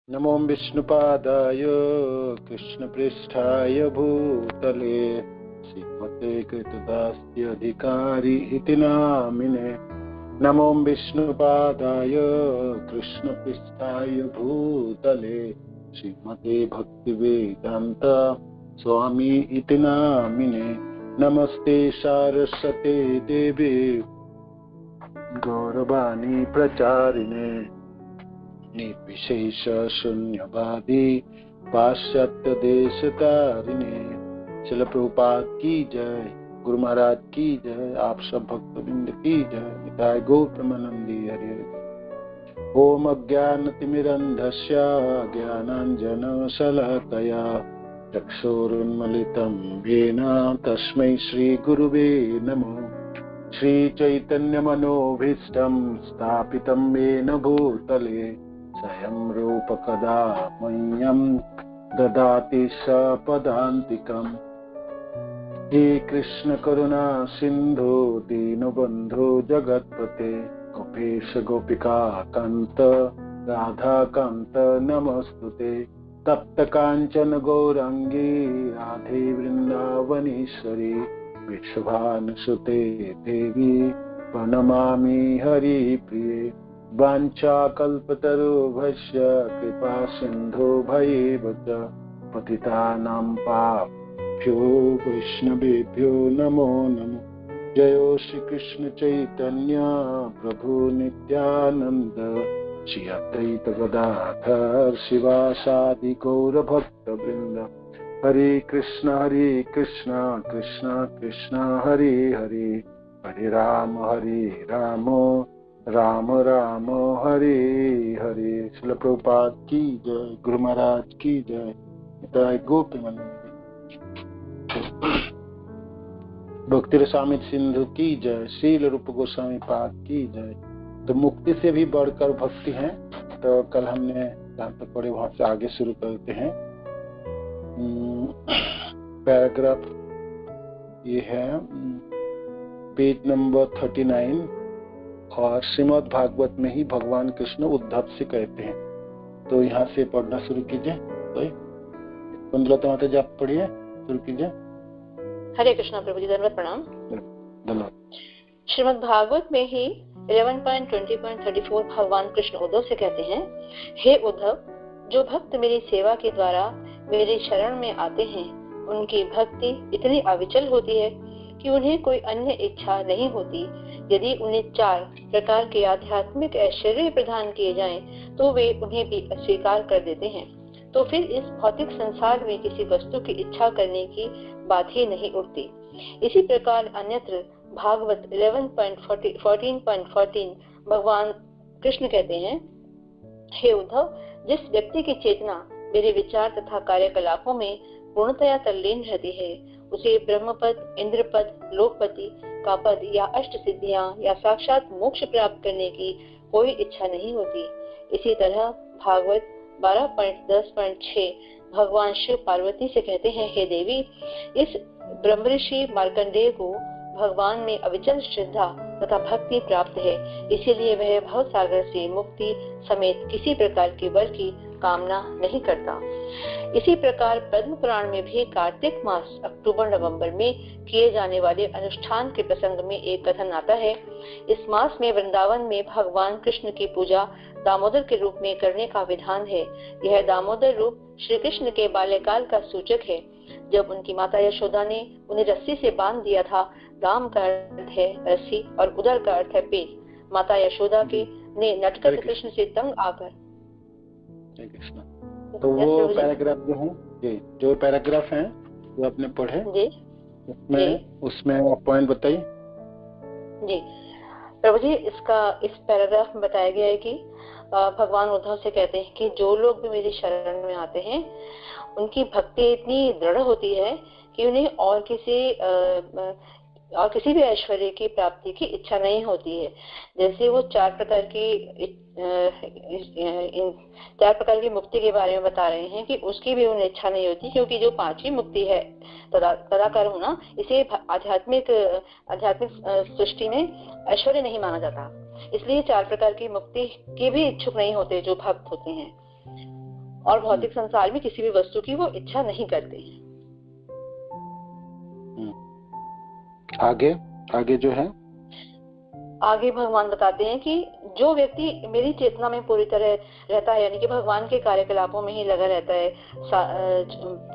नमो विष्णुपादाय कृष्णपृष्ठाय भूतले श्रीमते कृतदास्यधिकारी इति नामिने। नमो विष्णुपादाय कृष्णपृष्ठाय भूतले श्रीमते भक्तिवेदांत स्वामी इति नामिने। नमस्ते सारस्वते देवे गौरवाणी प्रचारिणे निर्विशेष शून्यवादी पाश्चात्य देश तारिणे। श्रील प्रभुपाद की जय, गुरु महाराज की जय, आप सब भक्तवृंद की जय। निताय गौर प्रेमानंदी हरे हरे। ओम अज्ञानतिमिरन्धस्य ज्ञानाञ्जनशलाकया चक्षुरुन्मीलितं येन तस्मै श्रीगुरुवे नमः। श्रीचैतन्यमनोभीष्टं स्थापितं येन भूतले स्वयं रूप कदा मह्यं ददाति सपदान्तिकम्। हे कृष्ण करुणा सिन्धु दीनबन्धु जगत्पते गोपेश गोपिका कान्त राधा कान्त नमस्तुते। तप्त कांचन गौरांगी राधे वृंदावनेश्वरी विश्वभानुसुते देवी प्रणमामि हरिप्रिये। वाञ्छाकल्पतरुभ्यश्च कृपा सिन्धुभ्येव च पतितानां पापेभ्यो वैष्णवेभ्यो नमो नमः। जयो श्री कृष्ण चैतन्य प्रभु नित्यानंद श्री अद्वैत गदाधर शिवासादि गौर भक्त वृंद। हरे कृष्ण कृष्ण कृष्ण हरे हरे, हरे राम राम राम हरे हरे। श्रील प्रभुपाद की जय, गुरु महाराज की जय, निताय गौर प्रेमानंदी। भक्ति रसामृत सिंधु की जय, श्रील रूप गोस्वामी पाद की जय। तो मुक्ति से भी बढ़कर भक्ति है। तो कल हमने जहाँ तक पढ़े वहां से आगे शुरू करते हैं। पैराग्राफ ये है पेज नंबर 39 और श्रीमद् भागवत में ही भगवान कृष्ण उद्धव से कहते हैं। तो यहाँ से पढ़ना शुरू कीजिए। तो 15 माता जाप पढ़िए, शुरू कीजिए। हरे कृष्णा प्रभु जी, दंडवत प्रणाम। धन्यवाद। श्रीमद् भागवत में ही 11.20.34 भगवान कृष्ण उद्धव से कहते हैं, हे उद्धव, जो भक्त मेरी सेवा के द्वारा मेरे शरण में आते हैं उनकी भक्ति इतनी अविचल होती है कि उन्हें कोई अन्य इच्छा नहीं होती। यदि उन्हें 4 प्रकार के आध्यात्मिक ऐश्वर्य प्रदान किए जाएं तो वे उन्हें भी अस्वीकार कर देते हैं। तो फिर इस भौतिक संसार में किसी वस्तु की इच्छा करने की बात ही नहीं उठती। इसी प्रकार अन्यत्र भागवत 11.14 भगवान कृष्ण कहते हैं, हे उद्धव, जिस व्यक्ति की चेतना मेरे विचार तथा कार्यकलापों में पूर्णतया तल्लीन रहती है उसे ब्रह्मपद, इंद्रपद, लोकपति का पद या अष्ट सिद्धियां या साक्षात मोक्ष प्राप्त करने की कोई इच्छा नहीं होती। इसी तरह भागवत 12.10.6 भगवान शिव पार्वती से कहते हैं, हे देवी, इस ब्रह्मऋषि मार्कंडेय को भगवान में अविचल श्रद्धा तथा भक्ति प्राप्त है, इसीलिए वह भव सागर से मुक्ति समेत किसी प्रकार के वर की कामना नहीं करता। इसी प्रकार पद्म पुराण में भी कार्तिक मास अक्टूबर नवंबर में किए जाने वाले अनुष्ठान के प्रसंग में एक कथन आता है। इस मास में वृंदावन में भगवान कृष्ण की पूजा दामोदर के रूप में करने का विधान है। यह दामोदर रूप श्री कृष्ण के बाल्यकाल का सूचक है, जब उनकी माता यशोदा ने उन्हें रस्सी से बांध दिया था। दाम का अर्थ है रस्सी और उदर का अर्थ है पेट। माता यशोदा के ने नटखट कृष्ण से तंग आकर। तो वो पैराग्राफ जो है, जो पैराग्राफ है वो आपने पढ़े जी? उसमें पॉइंट बताइए जी। प्रभु जी, इस पैराग्राफ में बताया गया है कि भगवान उद्धव से कहते हैं कि जो लोग भी मेरी शरण में आते हैं उनकी भक्ति इतनी दृढ़ होती है कि उन्हें और किसी भी ऐश्वर्य की प्राप्ति की इच्छा नहीं होती है। जैसे वो 4 प्रकार की मुक्ति के बारे में बता रहे हैं कि उसकी भी उन्हें इच्छा नहीं होती, क्योंकि जो 5वीं मुक्ति है तदाकार होना, इसे आध्यात्मिक सृष्टि में ऐश्वर्य नहीं माना जाता। इसलिए 4 प्रकार की मुक्ति के भी इच्छुक नहीं होते जो भक्त होते हैं। और भौतिक संसार में किसी भी वस्तु की वो इच्छा नहीं करते हैं। आगे आगे जो है, आगे भगवान बताते हैं कि जो व्यक्ति मेरी चेतना में पूरी तरह रहता है, यानी कि भगवान के कार्यकलापों में ही लगा रहता है,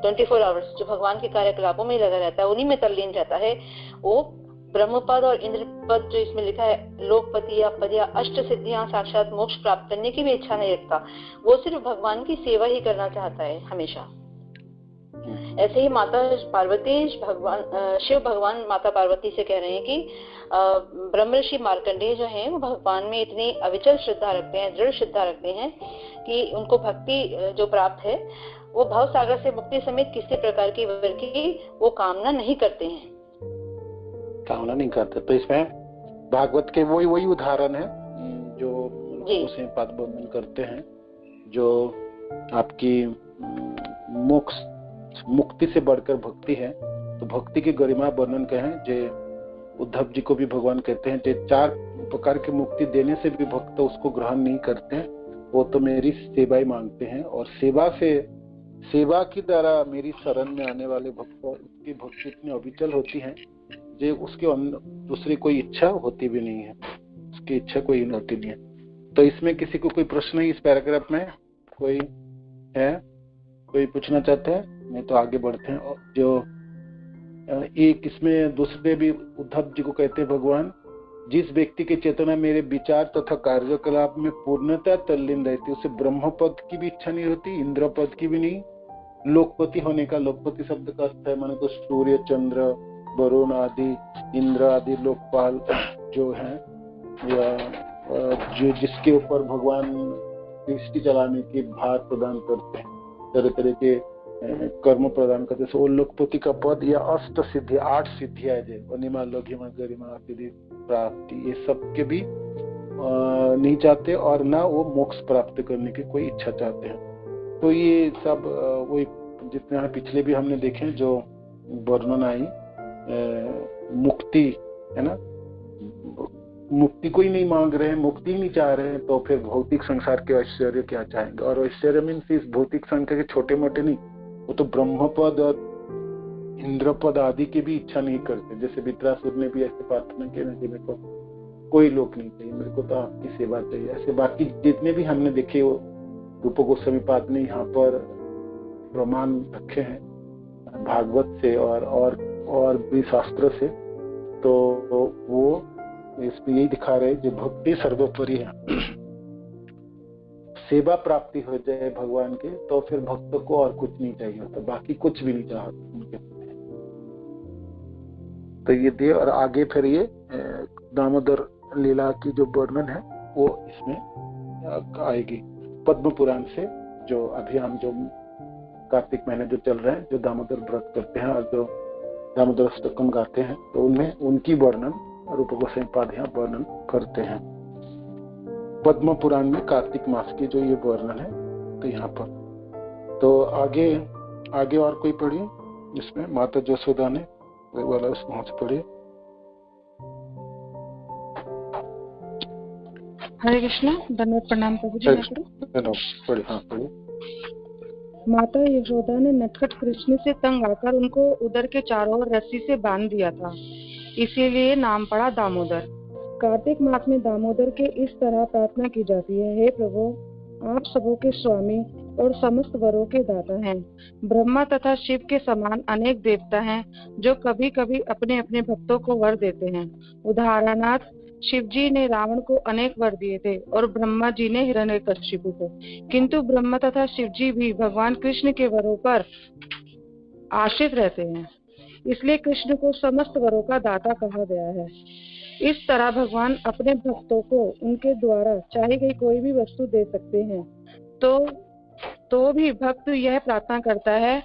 24 आवर्स जो भगवान के कार्यकलापों में ही लगा रहता है, उन्हीं में तल्लीन रहता है, वो ब्रह्मपद और इंद्र पद जो इसमें लिखा है, लोकपति या पद या अष्ट सिद्धियां साक्षात मोक्ष प्राप्त करने की भी इच्छा नहीं रखता, वो सिर्फ भगवान की सेवा ही करना चाहता है हमेशा। ऐसे ही माता पार्वती शिव भगवान माता पार्वती से कह रहे हैं कि ब्रह्म ऋषि मार्कंडेय जो हैं वो भगवान में इतनी अविचल श्रद्धा रखते हैं, दृढ़ श्रद्धा रखते हैं कि उनको भक्ति जो प्राप्त है वो भव सागर से मुक्ति समेत किसी प्रकार की वर की वो कामना नहीं करते हैं, कामना नहीं करते। तो इसमें भागवत के वही उदाहरण है जो उसे पद वर्णन करते हैं, जो आपकी मोक्ष मुक्ति से बढ़कर भक्ति है। तो भक्ति की गरिमा वर्णन कहें जो उद्धव जी को भी भगवान कहते हैं, जो 4 प्रकार की मुक्ति देने से भी भक्त उसको ग्रहण नहीं करते हैं, वो तो मेरी सेवा ही मांगते हैं, और सेवा की द्वारा मेरी शरण में आने वाले भक्त की भक्ति इतनी अविचल होती है जो उसके दूसरी कोई इच्छा होती भी नहीं है, उसकी इच्छा कोई होती नहीं है। तो इसमें किसी को कोई प्रश्न है इस पैराग्राफ में? कोई है, कोई पूछना चाहते हैं? नहीं तो आगे बढ़ते हैं। जो एक इसमें दूसरे भी उद्धव जी को कहते हैं भगवान, जिस व्यक्ति की चेतना मेरे विचार तथा कार्यकलाप में पूर्णतः तल्लीन रहती है, उसे ब्रह्म पद की भी इच्छा नहीं होती, इंद्र पद की भी नहीं, लोकपति होने का, लोकपति शब्द का अर्थ है माने तो सूर्य चंद्र वरुण आदि इंद्र आदि लोकपाल जो है, या जो जिसके ऊपर भगवान सृष्टि चलाने की भार प्रदान करते हैं, तरह तरह के कर्म प्रदान करते हैं, वो लोकपति का पद या अष्ट सिद्धि 8 सिद्धियां है, अनिमा लघिमा गरिमा सिद्धि प्राप्ति, ये सब के भी नहीं चाहते और ना वो मोक्ष प्राप्त करने की कोई इच्छा चाहते हैं। तो ये सब वही जितने पिछले भी हमने देखे जो वर्णन आई, मुक्ति है ना, मुक्ति को ही नहीं मांग रहे हैं, मुक्ति ही नहीं चाह रहे हैं, तो फिर भौतिक संसार के ऐश्वर्य क्या चाहेंगे? और ऐश्वर्य मीन्स इस भौतिक संसार के छोटे मोटे नहीं, वो तो ब्रह्मपद और इंद्रपद आदि की भी इच्छा नहीं करते। जैसे वित्रासुर ने भी ऐसे प्रार्थना किया कि मेरे को कोई लोक नहीं चाहिए, मेरे को तो आपकी सेवा चाहिए। ऐसे बाकी जितने भी हमने देखे वो रूप गोस्वामी पाद ने यहाँ पर प्रमाण रखे हैं भागवत से और भी शास्त्र से, तो वो इसमें यही दिखा रहे जो भक्ति सर्वोपरि है। सेवा प्राप्ति हो जाए भगवान के तो फिर भक्तों को और कुछ नहीं चाहिए होता, बाकी कुछ भी नहीं चाहते उनके। तो ये दे, और आगे फिर ये दामोदर लीला की जो वर्णन है वो इसमें आएगी पद्म पुराण से। जो अभी हम जो कार्तिक महीने जो चल रहे हैं, जो दामोदर व्रत करते हैं और जो दामोदर अष्टकम गाते हैं, तो उनमें उनकी वर्णन रूप गोस्वामी पाद यहाँ वर्णन करते हैं पद्म पुराण में कार्तिक मास की जो ये वर्णन है। तो यहाँ पर तो आगे और कोई पढ़िए इसमें, माता जसोदा ने वाला वहां से पढ़िए। हरे कृष्णा, धन्यवाद, प्रणाम प्रभु जी। पढ़िए, हाँ पढ़िए। माता यशोदा ने नटखट कृष्ण से तंग आकर उनको उदर के चारों ओर रस्सी से बांध दिया था, इसीलिए नाम पड़ा दामोदर। कार्तिक मास में दामोदर के इस तरह प्रार्थना की जाती है, हे प्रभु, आप सबों के स्वामी और समस्त वरों के दाता हैं। ब्रह्मा तथा शिव के समान अनेक देवता हैं जो कभी कभी अपने अपने भक्तों को वर देते हैं। उदाहरणार्थ शिव जी ने रावण को अनेक वर दिए थे और ब्रह्मा जी ने हिरण्यकशिपु को, किंतु ब्रह्मा तथा शिव जी भी भगवान कृष्ण के वरों पर आश्रित रहते हैं, इसलिए कृष्ण को समस्त वरों का दाता कहा गया है। इस तरह भगवान अपने भक्तों को उनके द्वारा चाही गई कोई भी वस्तु दे सकते हैं। तो भी भक्त यह प्रार्थना करता है,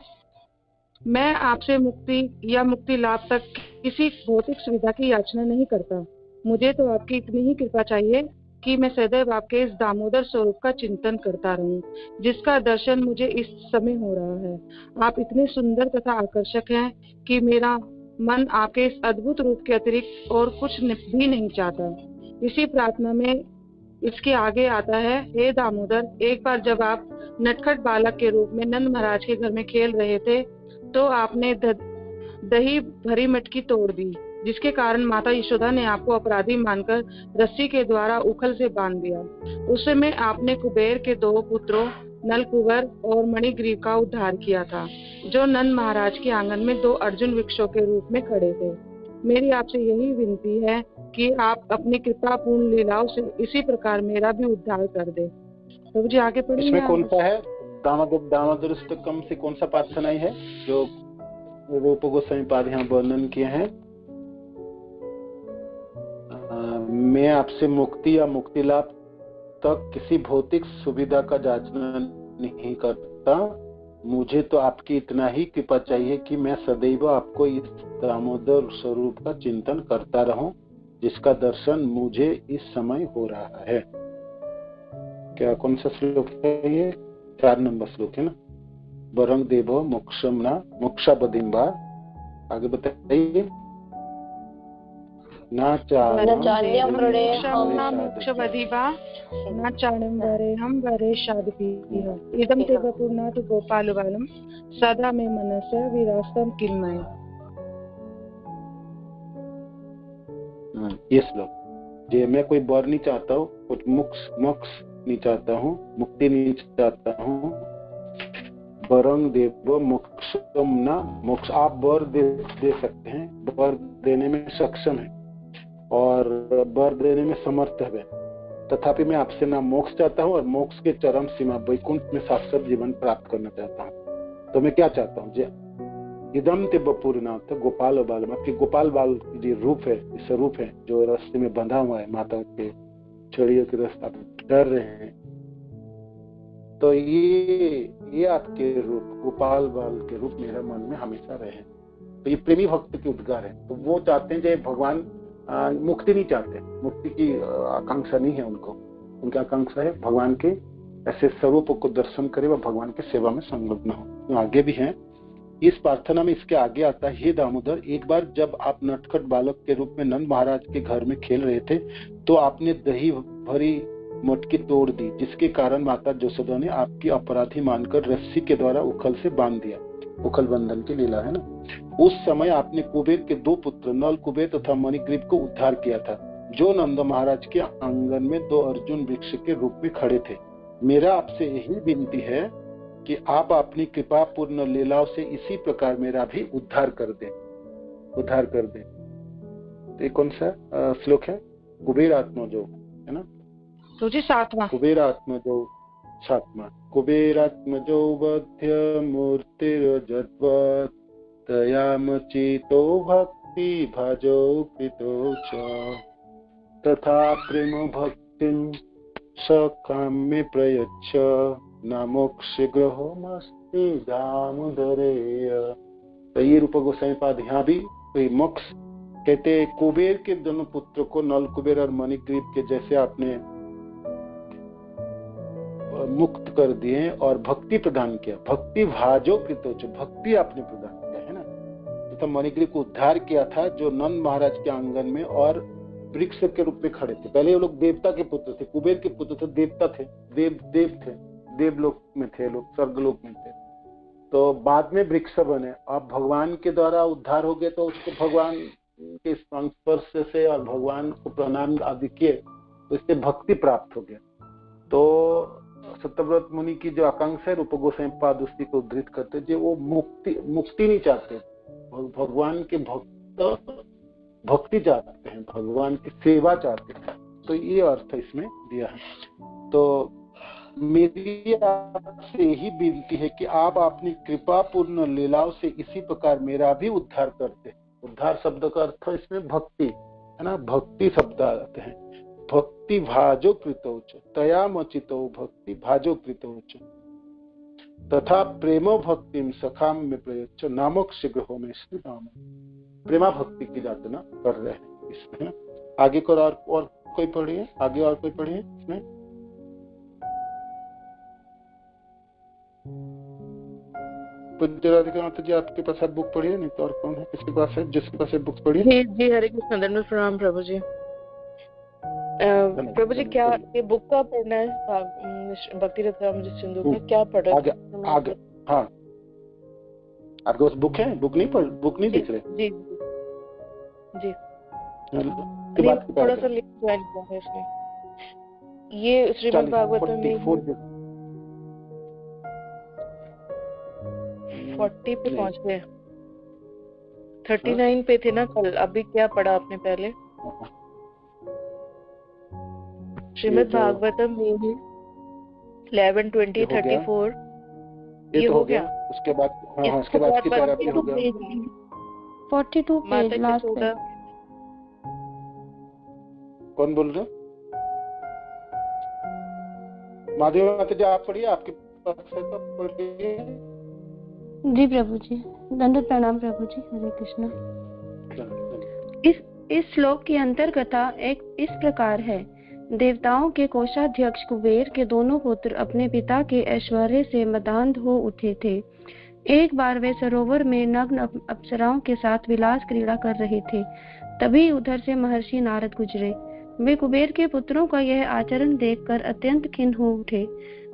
मैं आपसे मुक्ति या मुक्ति लाभ तक किसी भौतिक सुविधा की याचना नहीं करता, मुझे तो आपकी इतनी ही कृपा चाहिए कि मैं सदैव आपके इस दामोदर स्वरूप का चिंतन करता रहूं, जिसका दर्शन मुझे इस समय हो रहा है। आप इतने सुंदर तथा आकर्षक हैं कि मेरा मन आपके इस अद्भुत रूप के अतिरिक्त और कुछ भी नहीं चाहता। इसी प्रार्थना में इसके आगे आता है, हे दामोदर, एक बार जब आप नटखट बालक के रूप में नंद महाराज के घर में खेल रहे थे तो आपने दही भरी मटकी तोड़ दी, जिसके कारण माता यशोदा ने आपको अपराधी मानकर रस्सी के द्वारा उखल से बांध दिया। उस समय आपने कुबेर के 2 पुत्रों नलकुबर और मणिग्रीव का उद्धार किया था, जो नंद महाराज के आंगन में 2 अर्जुन वृक्षों के रूप में खड़े थे। मेरी आपसे यही विनती है कि आप अपनी कृपापूर्ण लीलाओं से इसी प्रकार मेरा भी उद्धार कर दे। प्रभु जी आगे पढ़िए। इसमें कौन सा है? दामोदर स्तकम से कौन सा प्रार्थना है जो रूप गोस्वामी पाद यहाँ वर्णन किए हैं? मैं आपसे मुक्ति या मुक्ति लाभ तक किसी भौतिक सुविधा का जांचना नहीं करता, मुझे तो आपकी इतना ही कृपा चाहिए कि मैं सदैव आपको इस दामोदर स्वरूप का चिंतन करता रहूं, जिसका दर्शन मुझे इस समय हो रहा है। क्या कौन सा श्लोक है ये? 4 नंबर श्लोक है ना। वरंग देवो मोक्षमना मोक्षाबदिम्बा। आगे बताइए। न चाण्यम वरेहम वरेशादपीह इदं ते वपुर्नाथ गोपालबालम सदा मे मनस्य विरास्तम किन्मय। ये श्लोक जे मैं कोई वर नहीं चाहता हूँ, कुछ मोक्ष नहीं चाहता हूँ, मुक्ति नहीं चाहता हूँ। वरंग देव मोक्षम ना मोक्ष, आप वर दे सकते हैं, वर देने में सक्षम है और वर देने में समर्थ है, तथापि मैं आपसे ना मोक्ष चाहता हूँ और मोक्ष के चरम सीमा वैकुंठ में शाश्वत जीवन प्राप्त करना चाहता हूँ। तो मैं क्या चाहता हूँ? इदम ते बपुरनाथ गोपाल बाल, आपके गोपाल बाल जो रूप है, स्वरूप है, जो रास्ते में बंधा हुआ है, माता के छड़ियों के रास्ता पे डर रहे हैं, तो ये आपके रूप गोपाल बाल के रूप मेरे मन में हमेशा रहे। तो ये प्रेमी भक्त के उद्गार है। तो वो चाहते हैं जब भगवान मुक्ति नहीं चाहते, मुक्ति की आकांक्षा नहीं है उनको, उनकी आकांक्षा है भगवान के ऐसे स्वरूप को दर्शन करे व भगवान की सेवा में संलग्न हो। तो आगे भी है इस प्रार्थना में, इसके आगे आता है, हे दामोदर, एक बार जब आप नटखट बालक के रूप में नंद महाराज के घर में खेल रहे थे तो आपने दही भरी मटकी तोड़ दी, जिसके कारण माता यशोदा ने आपकी अपराधी मानकर रस्सी के द्वारा उखल से बांध दिया। उखल बंधन की लीला है ना। उस समय आपने कुबेर के 2 पुत्र नल कुबेर तथा मणिग्रीव को उद्धार किया था, जो नंद महाराज के आंगन में 2 अर्जुन वृक्ष के रूप में खड़े थे। मेरा आपसे यही विनती है कि आप अपनी कृपा पूर्ण लीलाओं से इसी प्रकार मेरा भी उद्धार कर दें। तो ये कौन सा श्लोक है? कुबेर आत्मजो है ना। तो जी 7वां कुबेर आत्मजो 7वां। कुबेरात्मजो वध्य मूर्तिरजद्वत् तयामचितो भक्ति भाजो कृतो च तथा प्रेम भक्तिं सकाम्य प्रयच्छ नामोक्ष ग्रहो मस्ति दामोदरेय। तो ये रूप गोस्वामी पाद यहाँ भी मोक्ष कहते, कुबेर के दोनों पुत्र को नल कुबेर और मणिग्रीव के जैसे आपने मुक्त कर दिए और भक्ति प्रदान किया। भक्ति भाजो कृतोच, भक्ति आपने प्रदान किया है ना। तो मणिग्रीव को उद्धार किया था, जो नंद महाराज के आंगन में और वृक्ष के रूप में खड़े थे। पहले ये लोग देवता के पुत्र थे, कुबेर के पुत्र थे, देवता थे, देव थे, देवलोक में थे लोग, स्वर्गलोक में थे। तो बाद में वृक्ष बने। अब भगवान के द्वारा उद्धार हो गए तो उसको भगवान के स्पर्श से और भगवान को प्रणाम आदि किए तो इससे भक्ति प्राप्त हो गया। तो सत्यव्रत मुनि की जो आकांक्षा है रूप गोस्वामी पाद उसी को उद्धृत करते, जो वो मुक्ति नहीं चाहते, भगवान के भक्ति चाहते हैं, भगवान की सेवा चाहते हैं। तो ये अर्थ इसमें दिया है। तो मेरी आपसे यही विनती है कि आप अपनी कृपा पूर्ण लीलाओं से इसी प्रकार मेरा भी उद्धार करते। उद्धार शब्द का अर्थ इसमें भक्ति है ना, भक्ति शब्द आते हैं। भक्ति भाजो कृतोच तयामचितो भक्ति भाजो कृतोच तथा प्रेमो भक्तिम सखाम में प्रयच्छ नामोक्ष ग्रहो में श्री राम। प्रेमा भक्ति की यातना कर रहे हैं इसमें। आगे को और कोई पढ़िए, आगे और कोई पढ़िए इसमें। पूज्य राधिका माता जी आपके पास बुक पढ़िए, नहीं तो और कौन है किसके पास है? जिसके पास है बुक पढ़िए। जी हरे कृष्ण, दंडवत प्रणाम प्रभु जी। प्रभु जी क्या ये बुक का पढ़ना है? भक्ति रथ रामजी सिंधु का क्या पढ़ रहे आगे आगे। हाँ, आपके पास बुक है? बुक नहीं दिख रहे? जी जी थोड़ा सा लेट ज्वाइन किया है इसमें। ये श्रीमद् भागवत में 40 पे पहुंच गए। 39 पे थे ना कल, अभी क्या पढ़ा आपने पहले? श्रीमद् भागवतम में 11, 20, 34 ये हो गया। उसके बाद उसके बाद की पैराग्राफ हो गया 42 पेज लास्ट पे। कौन बोल रहे? माधवी माता जी आप पढ़िए, आपके पास है तो पढ़िए। जी प्रभु जी, दंडवत प्रणाम प्रभु जी। हरे कृष्णा। इस श्लोक की अंतर्कथा एक इस प्रकार है। देवताओं के कोषाध्यक्ष कुबेर के दोनों पुत्र अपने पिता के ऐश्वर्य से मदान्ध हो उठे थे। एक बार वे सरोवर में नग्न अप्सराओं के साथ विलास क्रीड़ा कर रहे थे। तभी उधर से महर्षि नारद गुजरे। वे कुबेर के पुत्रों का यह आचरण देखकर अत्यंत खिन्न हो उठे।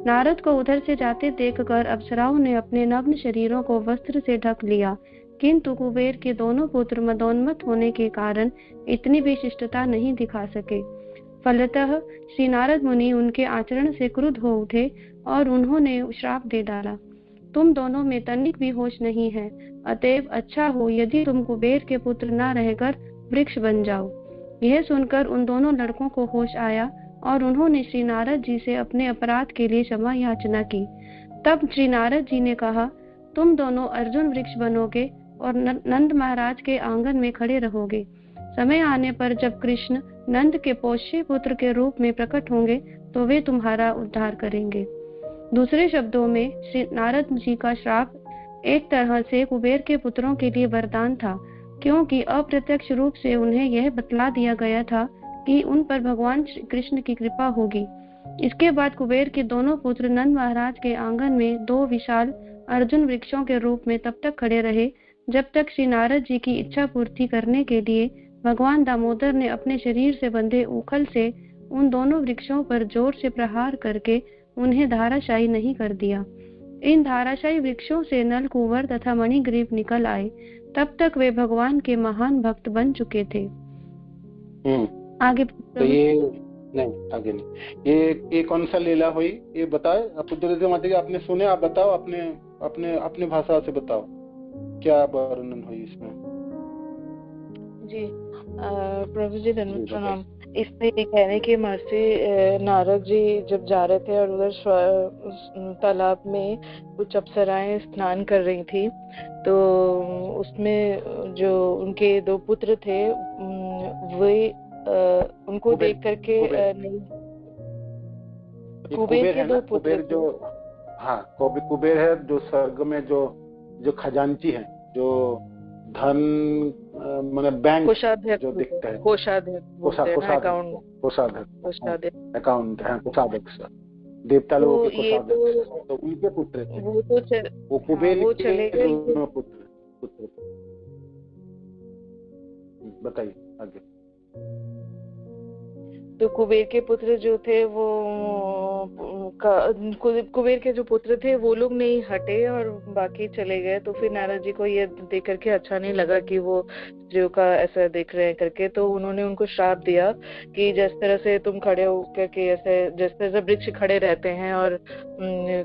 नारद को उधर से जाते देखकर अप्सराओं ने अपने नग्न शरीरों को वस्त्र से ढक लिया, किंतु कुबेर के दोनों पुत्र मदोन्मत्त होने के कारण इतनी भी शिष्टता नहीं दिखा सके। फलतः श्री नारद मुनि उनके आचरण से क्रुद्ध हो उठे और उन्होंने श्राप दे डाला, तुम दोनों में तनिक भी होश नहीं है, अतएव अच्छा हो यदि तुम कुबेर के पुत्र न रहकर वृक्ष बन जाओ। यह सुनकर उन दोनों लड़कों को होश आया और उन्होंने श्री नारद जी से अपने अपराध के लिए क्षमा याचना की। तब श्री नारद जी ने कहा, तुम दोनों अर्जुन वृक्ष बनोगे और नंद महाराज के आंगन में खड़े रहोगे। समय आने पर जब कृष्ण नंद के पोष्य पुत्र के रूप में प्रकट होंगे तो वे तुम्हारा उद्धार करेंगे। दूसरे शब्दों में श्री नारद जी का श्राप एक तरह से कुबेर के पुत्रों के लिए वरदान था, क्योंकि अप्रत्यक्ष रूप से उन्हें यह बतला दिया गया था कि उन पर भगवान कृष्ण की कृपा होगी। इसके बाद कुबेर के दोनों पुत्र नंद महाराज के आंगन में 2 विशाल अर्जुन वृक्षों के रूप में तब तक खड़े रहे जब तक श्री नारद जी की इच्छा पूर्ति करने के लिए भगवान दामोदर ने अपने शरीर से बंधे उखल से उन दोनों वृक्षों पर जोर से प्रहार करके उन्हें धाराशायी नहीं कर दिया। इन धाराशायी वृक्षों से नल कुंवर तथा मणिग्रीव निकल आए। तब तक वे भगवान के महान भक्त बन चुके थे। आगे तो ये नहीं, आगे नहीं। ये कौन सा लीला हुई ये बताए आपने सुने, आप बताओ, अपने भाषा से बताओ क्या वर्णन हुई इसमें। जी प्रभु जी धन्यवाद प्रणाम। इसमें ये कह रहे कि महर्षि नारद जी जब जा रहे थे और उधर तालाब में कुछ अप्सराएं स्नान कर रही थी, तो उसमें जो उनके 2 पुत्र थे वे उनको देख करके कुबेर के 2 पुत्र जो कुबेर है जो स्वर्ग में जो खजांची है, जो धन माने बैंक जो दिखता है, कोषाध्यक्ष देवता लोगों के कोषाध्यक्ष, तो उनके पुत्र थे। वो कुबेर के दोनों पुत्र। बताइए आगे। तो कुबेर के पुत्र जो थे वो कुबेर के जो पुत्र थे वो लोग नहीं हटे और बाकी चले गए। तो फिर नारद जी को ये देख करके अच्छा नहीं लगा कि वो स्त्रियों का ऐसा देख रहे हैं करके, तो उन्होंने उनको श्राप दिया कि जिस तरह से तुम खड़े हो करके ऐसे जिस तरह से वृक्ष खड़े रहते हैं और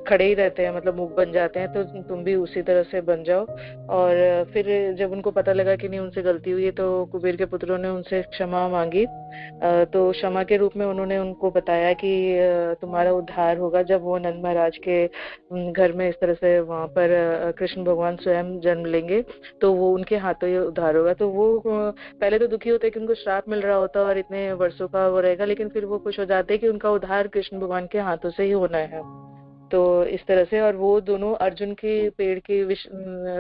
खड़े ही रहते हैं मतलब मुख बन जाते हैं, तो तुम भी उसी तरह से बन जाओ। और फिर जब उनको पता लगा कि नहीं उनसे गलती हुई तो कुबेर के पुत्रों ने उनसे क्षमा मांगी। तो क्षमा के रूप में उन्होंने उनको बताया कि तुम्हारा उद्धार होगा। जब वो नंद महाराज के घर में इस तरह से वहां पर कृष्ण भगवान स्वयं जन्म लेंगे तो वो उनके हाथों ही उद्धार होगा। तो वो पहले तो दुखी होते कि उनको श्राप मिल रहा होता और इतने वर्षों का वो रहेगा, लेकिन फिर वो खुश हो जाते कि उनका उद्धार कृष्ण भगवान के हाथों से ही होना है। तो इस तरह से, और वो दोनों अर्जुन के पेड़ के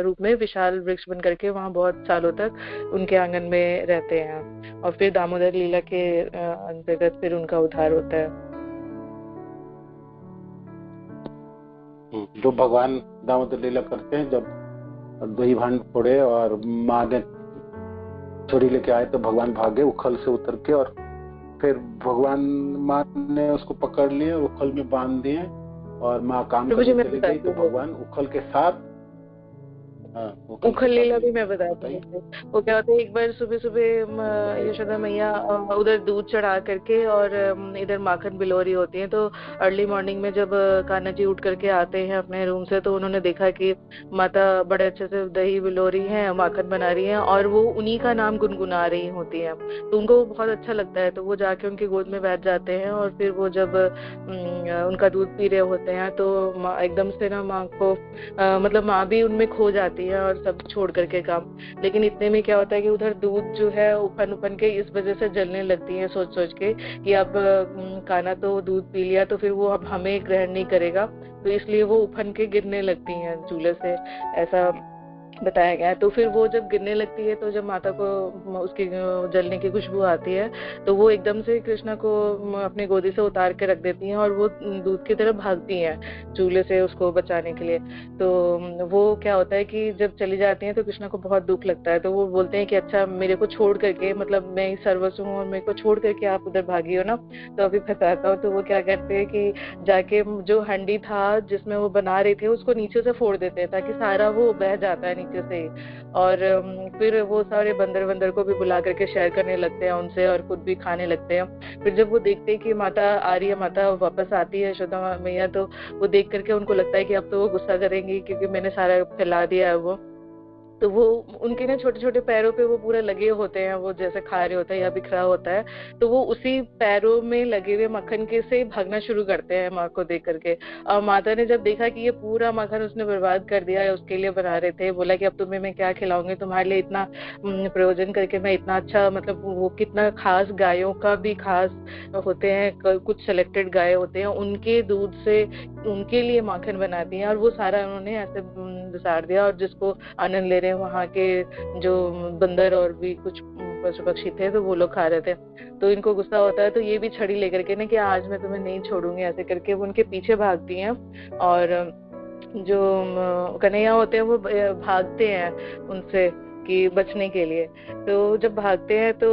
रूप में विशाल वृक्ष बन करके वहां बहुत सालों तक उनके आंगन में रहते हैं। और फिर दामोदर लीला के अंतर्गत फिर उनका उद्धार होता है। जो भगवान दामोदर लीला करते हैं, जब दही भांड फोड़े और माँ ने छोरी लेके आए तो भगवान भागे उखल से उतर के और फिर भगवान माँ ने उसको पकड़ लिए, उखल में बांध दिए और माँ काम करने चली गई, तो भगवान उखल के साथ उखल लीला भी मैं बताती हूँ। वो क्या होता है, एक बार सुबह सुबह यशोदा मैया उधर दूध चढ़ा करके और इधर माखन बिलोरी होती है, तो अर्ली मॉर्निंग में जब कान्हा जी उठ करके आते हैं अपने रूम से, तो उन्होंने देखा कि माता बड़े अच्छे से दही बिलोरी है, माखन बना रही है और वो उन्हीं का नाम गुनगुना रही होती है। तो उनको बहुत अच्छा लगता है, तो वो जाके उनकी गोद में बैठ जाते हैं और फिर वो जब उनका दूध पी रहे होते हैं तो एकदम से ना माँ को मतलब माँ भी उनमें खो जाती है और सब छोड़ करके काम। लेकिन इतने में क्या होता है कि उधर दूध जो है उफन उफन के इस वजह से जलने लगती है, सोच सोच के कि अब कान्हा तो दूध पी लिया तो फिर वो अब हमें ग्रहण नहीं करेगा, तो इसलिए वो उफन के गिरने लगती हैं चूल्हे से, ऐसा बताया गया है। तो फिर वो जब गिरने लगती है तो जब माता को उसकी जलने की खुशबू आती है तो वो एकदम से कृष्णा को अपनी गोदी से उतार के रख देती हैं और वो दूध की तरफ भागती हैं चूल्हे से उसको बचाने के लिए। तो वो क्या होता है कि जब चली जाती हैं तो कृष्णा को बहुत दुख लगता है, तो वो बोलते हैं कि अच्छा मेरे को छोड़ करके, मतलब मैं सर्वस्व हूँ और मेरे को छोड़ करके आप उधर भागी हो ना, तो अभी फंसाता हूँ। तो वो क्या करते हैं कि जाके जो हंडी था जिसमें वो बना रहे थे उसको नीचे से फोड़ देते हैं ताकि सारा वो बह जाता है नीचे से। और फिर वो सारे बंदर को भी बुला करके शेयर करने लगते हैं उनसे और खुद भी खाने लगते हैं। फिर जब वो देखते हैं कि माता आ रही है, माता वापस आती है यशोदा मैया, तो वो देख करके उनको लगता है कि अब तो वो गुस्सा करेंगी क्योंकि मैंने सारा फैला दिया है वो। तो वो उनके ना छोटे छोटे पैरों पे वो पूरा लगे होते हैं, वो जैसे खा रहे होते हैं या बिखरा होता है, तो वो उसी पैरों में लगे हुए मक्खन के से भागना शुरू करते हैं माँ को देख करके। और माता ने जब देखा कि ये पूरा मक्खन उसने बर्बाद कर दिया है, उसके लिए बना रहे थे, बोला कि अब तुम्हें मैं क्या खिलाऊंगी, तुम्हारे लिए इतना प्रयोजन करके मैं इतना अच्छा, मतलब वो कितना खास गायों का भी खास होते हैं, कुछ सिलेक्टेड गाय होते हैं उनके दूध से उनके लिए माखन बनाती हैं और वो सारा उन्होंने ऐसे बिसार दिया। और जिसको आनंद ले रहे हैं वहाँ के जो बंदर और भी कुछ पशु पक्षी थे तो वो लोग खा रहे थे। तो इनको गुस्सा होता है, तो ये भी छड़ी लेकर के ना कि आज मैं तुम्हें नहीं छोड़ूंगी, ऐसे करके वो उनके पीछे भागती हैं। और जो कन्हैया होते हैं वो भागते हैं उनसे कि बचने के लिए। तो जब भागते हैं तो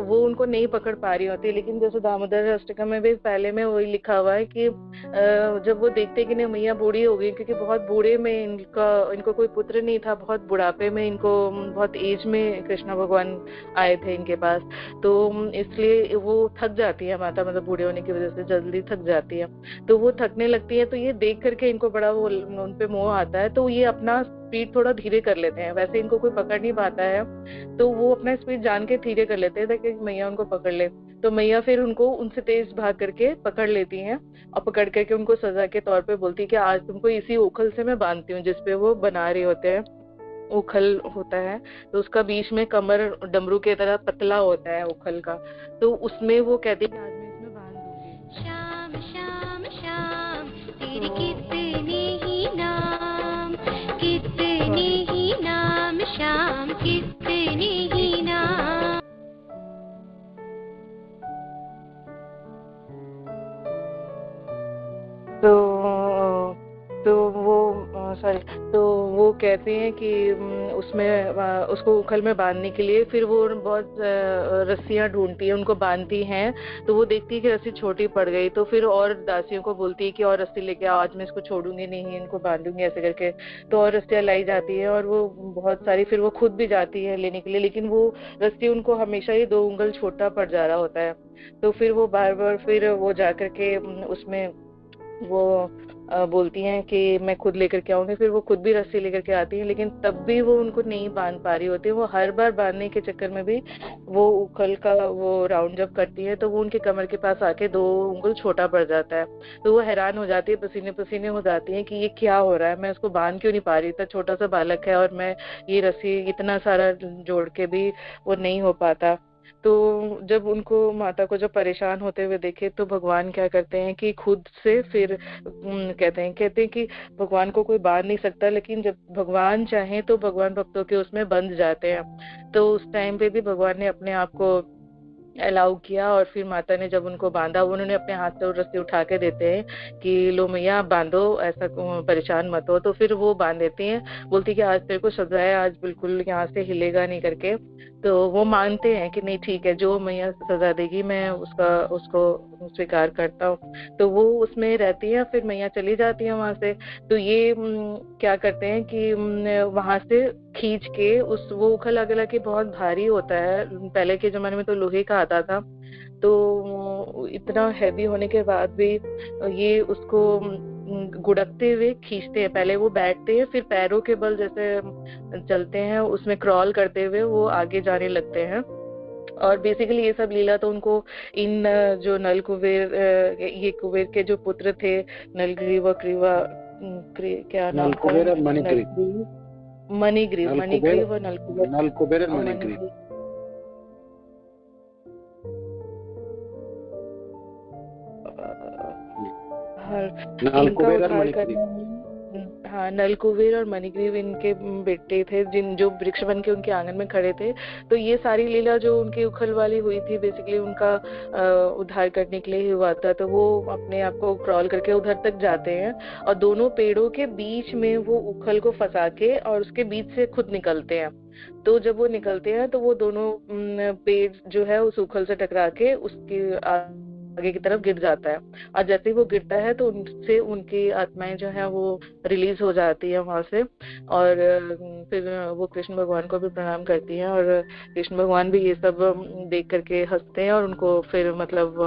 वो उनको नहीं पकड़ पा रही होती, लेकिन जैसे दामोदर अष्टकम में भी पहले में वही लिखा हुआ है कि जब वो देखते कि नहीं मैया बूढ़ी हो गई, क्योंकि बहुत बूढ़े में इनको कोई पुत्र नहीं था, बहुत बुढ़ापे में इनको, बहुत एज में कृष्ण भगवान आए थे इनके पास, तो इसलिए वो थक जाती है माता, मतलब बूढ़े होने की वजह से जल्दी थक जाती है। तो वो थकने लगती है, तो ये देख करके इनको बड़ा वो उन पे मोह आता है, तो ये अपना स्पीड थोड़ा धीरे कर लेते हैं। वैसे इनको कोई पकड़ नहीं पाता है तो वो अपना स्पीड जान के धीरे कर लेते हैं ताकि मैया उनको पकड़ ले। तो मैया फिर उनको उनसे तेज भाग करके पकड़ लेती हैं और पकड़ करके उनको सजा के तौर पे बोलती है कि आज तुमको इसी उखल से मैं बांधती हूँ जिसपे वो बना रहे होते हैं। उखल होता है तो उसका बीच में कमर डमरू के तरह पतला होता है उखल का, तो उसमें वो कहती है आज मैं इसमें बांध दूंगी। शाम शाम शाम तेरे कितने ही नाम, कितने ही नाम, शाम कितने ही नाम। तो वो कहते हैं कि उसमें उसको उखल में बांधने के लिए फिर वो बहुत रस्सियां ढूंढती है, उनको बांधती हैं। तो वो देखती है कि रस्सी छोटी पड़ गई, तो फिर और दासियों को बोलती है कि और रस्सी लेके आओ, आज मैं इसको छोड़ूंगी नहीं, इनको बांधूंगी, ऐसे करके। तो और रस्सियां लाई जाती है और वो बहुत सारी, फिर वो खुद भी जाती है लेने के लिए, लेकिन वो रस्सी उनको हमेशा ही 2 उंगल छोटा पड़ जा रहा होता है। तो फिर वो बार बार फिर वो जाकर के उसमें वो बोलती हैं कि मैं खुद लेकर के आऊंगी। फिर वो खुद भी रस्सी लेकर के आती हैं, लेकिन तब भी वो उनको नहीं बांध पा रही होती है। वो हर बार बांधने के चक्कर में भी वो उखल का वो राउंड जब करती है तो वो उनके कमर के पास आके 2 उंगल छोटा पड़ जाता है। तो वो हैरान हो जाती है, पसीने पसीने हो जाती है कि ये क्या हो रहा है, मैं उसको बांध क्यों नहीं पा रही, इतना छोटा सा बालक है और मैं ये रस्सी इतना सारा जोड़ के भी वो नहीं हो पाता। तो जब उनको माता को जब परेशान होते हुए देखे तो भगवान क्या करते हैं कि खुद से फिर कहते हैं कि भगवान को कोई बांध नहीं सकता, लेकिन जब भगवान चाहे तो भगवान भक्तों के उसमें बंध जाते हैं। तो उस टाइम पे भी भगवान ने अपने आप को अलाउ किया। और फिर माता ने जब उनको बांधा, उन्होंने अपने हाथ से वो रस्सी उठा के देते हैं कि लो मैया बांधो, ऐसा परेशान मत हो। तो फिर वो बांध देती हैं, बोलती कि आज तेरे को सजा है, आज बिल्कुल यहाँ से हिलेगा नहीं करके। तो वो मानते हैं कि नहीं ठीक है, जो मैया सजा देगी मैं उसको स्वीकार करता हूँ। तो वो उसमें रहती है, फिर मैया चली जाती है वहां से। तो ये क्या करते हैं कि वहां से खींच के वो उखल अगला के बहुत भारी होता है, पहले के जमाने में तो लोहे का आता था। तो इतना हैवी होने के बाद भी ये उसको गुड़कते हुए खींचते हैं। पहले वो बैठते हैं, फिर पैरों के बल जैसे चलते हैं, उसमें क्रॉल करते हुए वो आगे जाने लगते हैं। और बेसिकली ये सब लीला तो उनको इन जो नल कुबेर, ये कुबेर के जो पुत्र थे, नलग्रीव और क्या नाम था, नलकुबेर और मणिग्रीव, मणिग्रीव और नलकुबेर और मणिग्रीव। नलकुबेर और मणिग्रीव, हाँ, नलकुबेर और मणिग्रीव इनके बेटे थे, जो वृक्ष बन के उनके आंगन में खड़े थे। तो ये सारी लीला जो उनकी उखल वाली हुई थी, बेसिकली उनका उद्धार करने के लिए ही हुआ था। तो वो अपने आप को क्रॉल करके उधर तक जाते हैं और दोनों पेड़ों के बीच में वो उखल को फंसा के और उसके बीच से खुद निकलते हैं। तो जब वो निकलते हैं तो वो दोनों पेड़ जो है उस उखल से टकरा के उसके आगे की तरफ गिर जाता है। और जैसे ही वो गिरता है तो उनसे उनकी आत्माएं जो है वो रिलीज हो जाती है वहां से। और फिर वो कृष्ण भगवान को भी प्रणाम करती हैं, और कृष्ण भगवान भी ये सब देख करके हंसते हैं और उनको फिर मतलब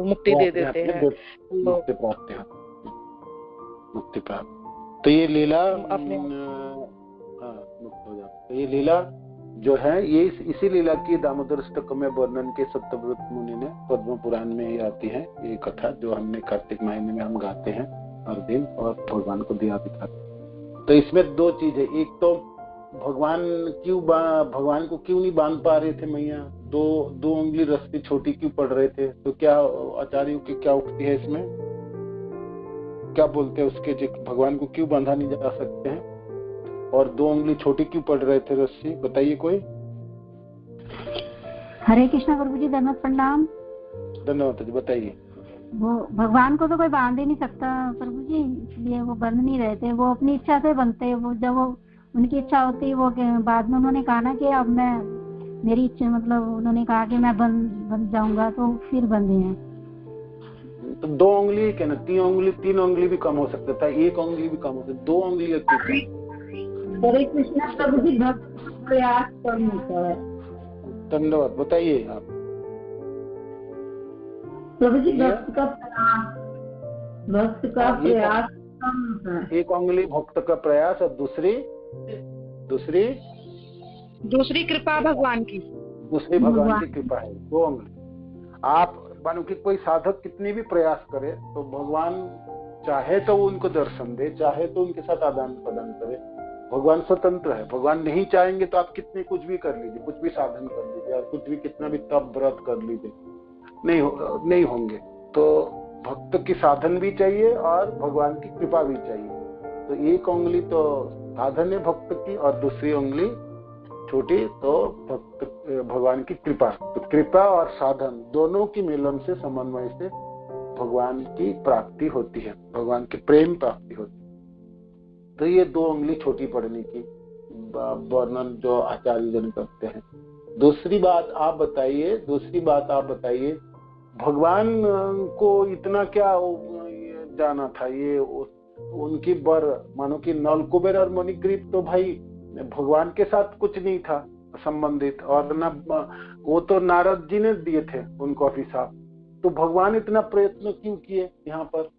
मुक्ति दे देते हैं। मुक्ति प्राप्त। तो ये लीला अपने मुक्त हो जाता। तो ये लीला जो है, ये इसी लीला की दामोदर अष्टक में वर्णन के सप्तव्रत मुनि ने पद्म पुराण में ही आती है ये कथा, जो हमने कार्तिक महीने में हम गाते हैं हर दिन और भगवान को दिया दिखाते। तो इसमें दो चीजें, एक तो भगवान को क्यों नहीं बांध पा रहे थे मैया, दो उंगली रस्सी छोटी क्यों पड़ रहे थे। तो क्या आचार्यों की क्या उक्ति है इसमें, क्या बोलते हैं उसके, भगवान को क्यों बांधा नहीं जा सकते हैं और दो उंगली छोटी क्यों पड़ रहे थे रस्सी, बताइए कोई। हरे कृष्णा प्रभु जी, धन्यवाद, प्रणाम। धन्यवाद जी, बताइए। वो भगवान को तो कोई बांध ही नहीं सकता प्रभु जी, इसलिए वो बंध नहीं रहे थे, वो अपनी इच्छा से बनते हैं। वो जब उनकी इच्छा होती है, वो बाद में उन्होंने कहा ना कि अब मैं, मेरी इच्छा, मतलब उन्होंने कहा कि मैं बन जाऊंगा, तो फिर बंधे हैं। तो दो उंगली क्या ना, तीन उंगली भी कम हो सकता था, एक उंगली भी कम हो सकता, दो उंगली हरे कृष्णा प्रभु जी, भक्त प्रयास कम होता है। धन्यवाद, बताइए आप प्रभु जी। भक्त का प्रयास कम होता है। एक उंगली भक्त का प्रयास और दूसरी कृपा भगवान की, दूसरी भगवान की कृपा है। दो उंगली आप मानो कि कोई साधक कितनी भी प्रयास करे तो भगवान चाहे तो वो उनको दर्शन दे, चाहे तो उनके साथ आदान प्रदान करे। भगवान स्वतंत्र है, भगवान नहीं चाहेंगे तो आप कितने कुछ भी कर लीजिए, कुछ भी साधन कर लीजिए और कुछ भी कितना भी तप व्रत कर लीजिए, नहीं होंगे। तो भक्त की साधन भी चाहिए और भगवान की कृपा भी चाहिए। तो एक उंगली तो साधन है भक्त की और दूसरी उंगली छोटी तो भगवान की कृपा। तो कृपा और साधन दोनों की मिलन से, समन्वय से भगवान की प्राप्ति होती है, भगवान के प्रेम प्राप्ति होती है। तो ये दो उंगली छोटी पड़ने की वर्णन जो आचार्य जन करते हैं। दूसरी बात आप बताइए, भगवान को इतना क्या जाना था, ये उनकी मानो कि नलकुबेर और मणिग्रीव तो भाई भगवान के साथ कुछ नहीं था संबंधित, और न वो तो नारद जी ने दिए थे उनको अभिशाप। तो भगवान इतना प्रयत्न क्यों किए यहाँ पर।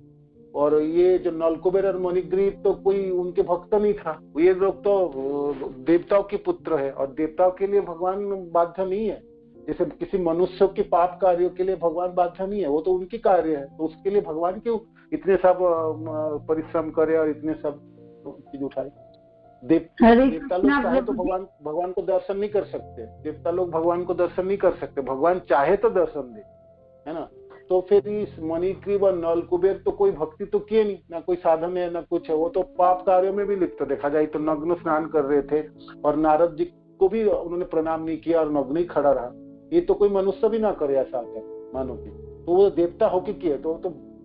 और ये जो नलकुबेर और मणिग्रीव तो कोई उनके भक्त नहीं था, ये लोग तो देवताओं के पुत्र है और देवताओं के लिए भगवान बाध्य नहीं है। जैसे किसी मनुष्य के पाप कार्यों के लिए भगवान बाध्य नहीं है, वो तो उनकी कार्य है। तो उसके लिए भगवान क्यों इतने सब परिश्रम करे और इतने सब चीज उठाए। देवता लोग चाहे तो भगवान को दर्शन नहीं कर सकते, देवता लोग भगवान को दर्शन नहीं कर सकते, भगवान चाहे तो दर्शन दे, है ना। तो फिर इस मणिग्रीव और नलकुबेर तो कोई भक्ति तो किए नहीं, ना कोई साधन है ना कुछ है, वो तो पाप कार्यों में भी लिप्त। देखा जाए तो नग्न स्नान कर रहे थे और नारद जी को भी उन्होंने प्रणाम नहीं किया और नग्न ही खड़ा रहा। ये तो कोई मनुष्य भी ना करे ऐसा कर मानो कि, तो वो देवता होके किए तो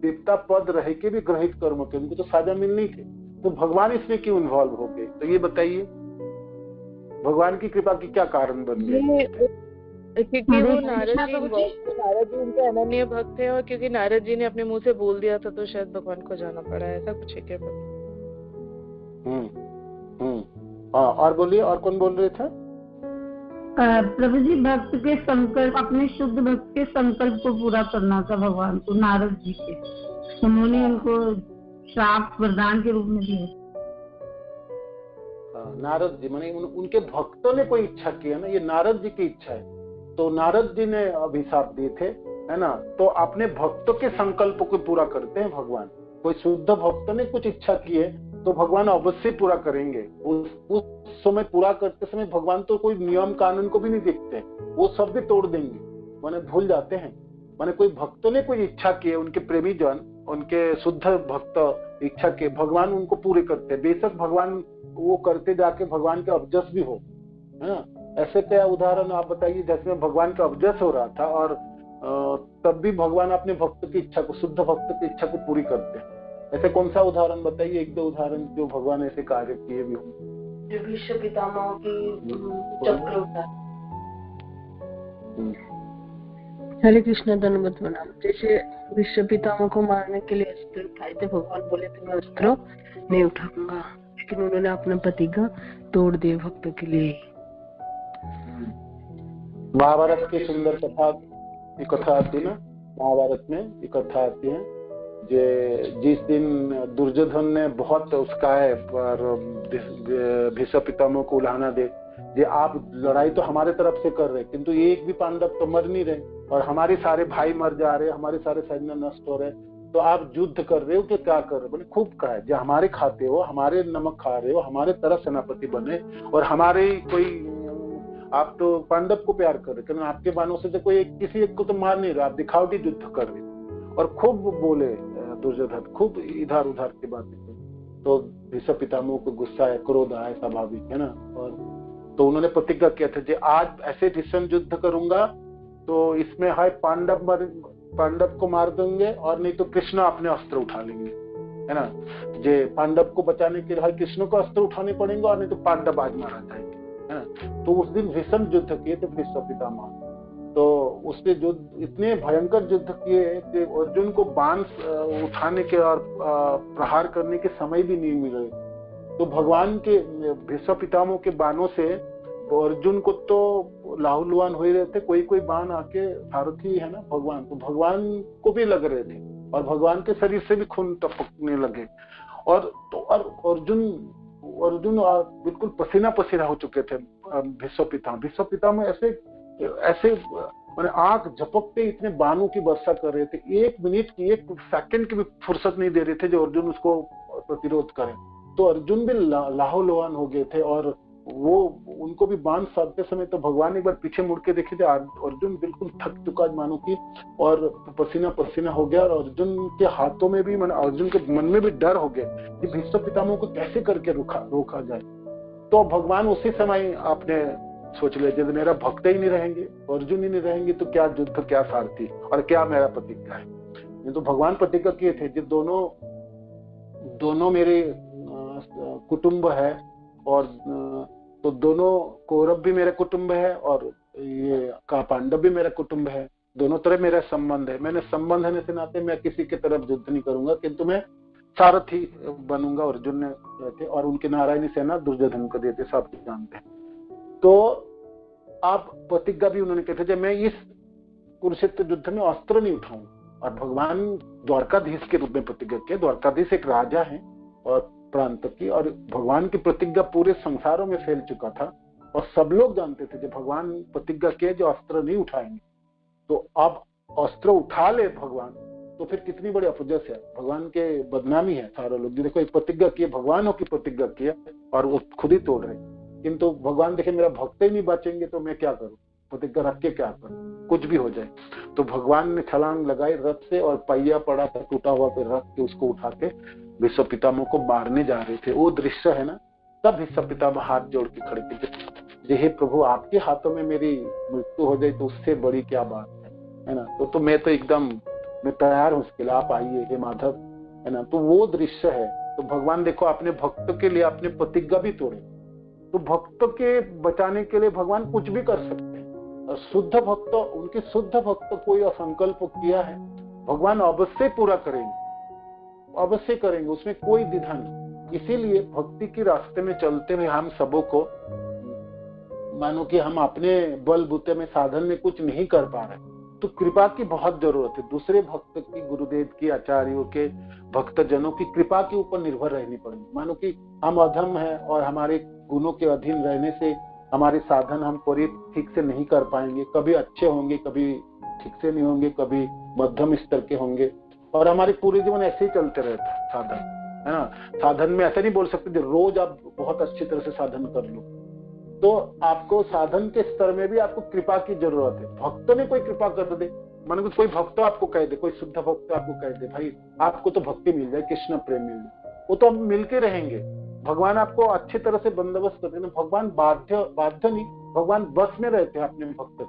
देवता पद रह के भी ग्रहित कर्म के उनको तो साजा मिलनी थी, तो भगवान इसमें क्यों इन्वॉल्व हो गए? तो ये बताइए भगवान की कृपा की क्या कारण बन गए? क्योंकि वो नारद जी उनके अनन्य भक्त थे, और क्योंकि नारद जी ने अपने मुंह से बोल दिया था तो शायद भगवान को जाना पड़ा, ऐसा कुछ है क्या? हाँ, और बोलिए, और कौन बोल रहे थे? प्रभु जी, भक्त के संकल्प, अपने शुद्ध भक्त के संकल्प को पूरा करना था भगवान को, नारद जी के, उन्होंने उनको श्राप वरदान के रूप में दिए। नारद जी माने उनके भक्तों ने कोई इच्छा की है ना, ये नारद जी की इच्छा है, तो नारद जी ने अभिशाप दिए थे, है ना, तो अपने भक्तों के संकल्प को पूरा करते हैं भगवान। कोई शुद्ध भक्त ने कुछ इच्छा की है तो भगवान अवश्य पूरा करेंगे। उस समय पूरा करते समय भगवान तो कोई नियम कानून को भी नहीं देखते, वो सब भी तोड़ देंगे, माने भूल जाते हैं। माने कोई भक्तों ने कोई इच्छा की है, उनके प्रेमी जन, उनके शुद्ध भक्त इच्छा के, भगवान उनको पूरे करते हैं। बेशक भगवान वो करते जाके भगवान के अवजस भी हो, है ना। ऐसे क्या उदाहरण आप बताइए जैसे भगवान का अवजस हो रहा था और तब भी भगवान अपने भक्त की इच्छा को, शुद्ध भक्त की इच्छा को पूरी करते हैं। ऐसे कौन सा उदाहरण बताइए, एक दो उदाहरण जो भगवान ऐसे कार्य किए भी हो। जो भीष्म पितामह की चक्र उठा। हरे कृष्ण, धन्यवाद प्रणाम। जैसे भीष्म पितामह को मारने के लिए अस्त्र उठाए थे, भगवान बोले थे मैं अस्त्र नहीं उठाऊंगा, लेकिन उन्होंने अपने प्रतिज्ञा तोड़ दिए भक्तों के लिए। महाभारत की सुंदर कथा, एक कथा आती है ना महाभारत में, एक कथा आती है जिस दिन दुर्योधन ने बहुत उसका है पर भीष्म पितामह को उलाहना दे, जे आप लड़ाई तो हमारे तरफ से कर रहे, किंतु एक भी पांडव तो मर नहीं रहे और हमारे सारे भाई मर जा रहे, हमारे सारे सैन्य नष्ट हो रहे, तो आप युद्ध कर रहे हो कि क्या कर रहे हो? बोले खूब कहा है, जो हमारे खाते हो, हमारे नमक खा रहे हो, हमारे तरफ सेनापति बने और हमारे कोई, आप तो पांडव को प्यार कर रहे, क्योंकि आपके बानों से तो कोई किसी एक को तो मार नहीं रहे, आप दिखावटी युद्ध कर रहे और खूब बोले दुर्योधन, खूब इधर उधर की बातें। तो भीष्म पितामह को गुस्सा है, क्रोध आया, स्वाभाविक है ना। और तो उन्होंने प्रतिज्ञा किया था कि आज ऐसे भीषण युद्ध करूंगा तो इसमें है पांडव को मार देंगे और नहीं तो कृष्ण अपने अस्त्र उठा लेंगे, है ना। जे पांडव को बचाने के लिए कृष्ण को अस्त्र उठाने पड़ेंगे और नहीं तो पांडव आज मारा जाएंगे, है ना। तो उस दिन भीषण युद्ध किए थे भीष्म पितामह। तो उसने जो इतने भयंकर युद्ध किए कि अर्जुन को बाण उठाने के और प्रहार करने के समय भी नहीं मिले। तो भगवान के भीष्म पितामह के बाणों से अर्जुन को तो लाहुलवान हो ही रहे थे, कोई कोई बाण आके सारथी है ना भगवान, तो भगवान को भी लग रहे थे और भगवान के शरीर से भी खून टपकने लगे। और तो अर्जुन बिल्कुल पसीना पसीना हो चुके थे। भीष्म पितामह ऐसे मैंने आंख झपकते इतने बाणों की वर्षा कर रहे थे, एक मिनट की, एक सेकंड की भी फुर्सत नहीं दे रहे थे जो अर्जुन उसको प्रतिरोध करें। तो अर्जुन भी लाहुलवान हो गए थे और वो उनको भी बाण साधते समय तो भगवान एक बार पीछे मुड़ के देखे थे, अर्जुन बिल्कुल थक चुका मानो की और पसीना पसीना हो गया। और अर्जुन के हाथों में भी, मैंने अर्जुन के मन में भी डर हो गया कि भीष्म पितामह को कैसे करके रोका जाए। तो भगवान उसी समय आपने सोच लिया जब मेरा भक्त ही नहीं रहेंगे, अर्जुन ही नहीं रहेंगे तो क्या युद्ध, क्या सारथी और क्या मेरा प्रतिज्ञा है। ये तो भगवान प्रतिज्ञा किए थे जब दोनों मेरे कुटुंब है और तो दोनों कौरव भी मेरा कुटुंब है और ये का पांडव भी मेरा कुटुंब है, दोनों तरह मेरा संबंध है। मैंने संबंध है से नाते मैं किसी की तरफ युद्ध नहीं करूंगा, किंतु मैं सारथी बनूंगा। अर्जुन ने थे और उनकी नारायणी सेना दुर्योधन को देते, सब जानते हैं। तो आप प्रतिज्ञा भी उन्होंने कहते थे मैं इस कुरुक्षेत्र युद्ध में अस्त्र नहीं उठाऊंगा। और भगवान द्वारकाधीश के रूप में प्रतिज्ञा किया। द्वारकाधीश एक राजा है और प्रांत की, और भगवान की प्रतिज्ञा पूरे संसारों में फैल चुका था और सब लोग जानते थे जब भगवान प्रतिज्ञा किए जो अस्त्र नहीं उठाएंगे, तो अब अस्त्र उठा ले भगवान तो फिर कितनी बड़ी अपजस है, भगवान के बदनामी है। सारे लोग देखो एक प्रतिज्ञा किए, भगवानों की प्रतिज्ञा किया और वो खुद ही तोड़ रहे, किंतु भगवान देखे मेरा भक्त ही नहीं बचेंगे तो मैं क्या करूं, प्रतिज्ञा रख के क्या करूं, कुछ भी हो जाए। तो भगवान ने छलांग लगाई रथ से और पहिया पड़ा था टूटा हुआ पे रख के उसको उठा के भीष्म पितामह को मारने जा रहे थे। वो दृश्य है ना, तब भीष्म पितामह हाथ जोड़ के खड़े थे जे हे प्रभु आपके हाथों में मेरी मृत्यु हो जाए तो उससे बड़ी क्या बात है ना। तो मैं तो एकदम मैं तैयार हूँ उसके लिए, आप आइए हे माधव, है ना। तो वो दृश्य है। तो भगवान देखो अपने भक्त के लिए अपने प्रतिज्ञा भी तोड़े। तो भक्त के बचाने के लिए भगवान कुछ भी कर सकते हैं। और शुद्ध भक्त, उनके शुद्ध भक्त कोई असंकल्प किया है भगवान अवश्य पूरा करेंगे, अवश्य करेंगे, उसमें कोई द्विधा नहीं। इसीलिए भक्ति के रास्ते में चलते हुए हम सबों को, मानो कि हम अपने बलबूते में साधन में कुछ नहीं कर पा रहे, तो कृपा की बहुत जरूरत है। दूसरे भक्त की, गुरुदेव की, आचार्यों के, भक्तजनों की कृपा के ऊपर निर्भर रहनी पड़ेगी। मानो कि हम अधम हैं और हमारे गुणों के अधीन रहने से हमारे साधन हम पूरी ठीक से नहीं कर पाएंगे। कभी अच्छे होंगे, कभी ठीक से नहीं होंगे, कभी मध्यम स्तर के होंगे, और हमारे पूरे जीवन ऐसे ही चलते रहते हैं साधन, है ना। साधन में ऐसा नहीं बोल सकते रोज आप बहुत अच्छी तरह से साधन कर लो। तो आपको साधन के स्तर में भी आपको कृपा की जरूरत है। भक्त ने कोई कृपा कर दे, मानो कोई भक्त आपको कह दे, कोई शुद्ध भक्त आपको कह दे भाई आपको तो भक्ति मिल जाए, कृष्ण प्रेम मिल जाए, वो तो हम मिलके रहेंगे। भगवान आपको अच्छी तरह से बंदोबस्त करते हैं। भगवान बाध्य नहीं, भगवान बस में रहते हैं अपने भक्त,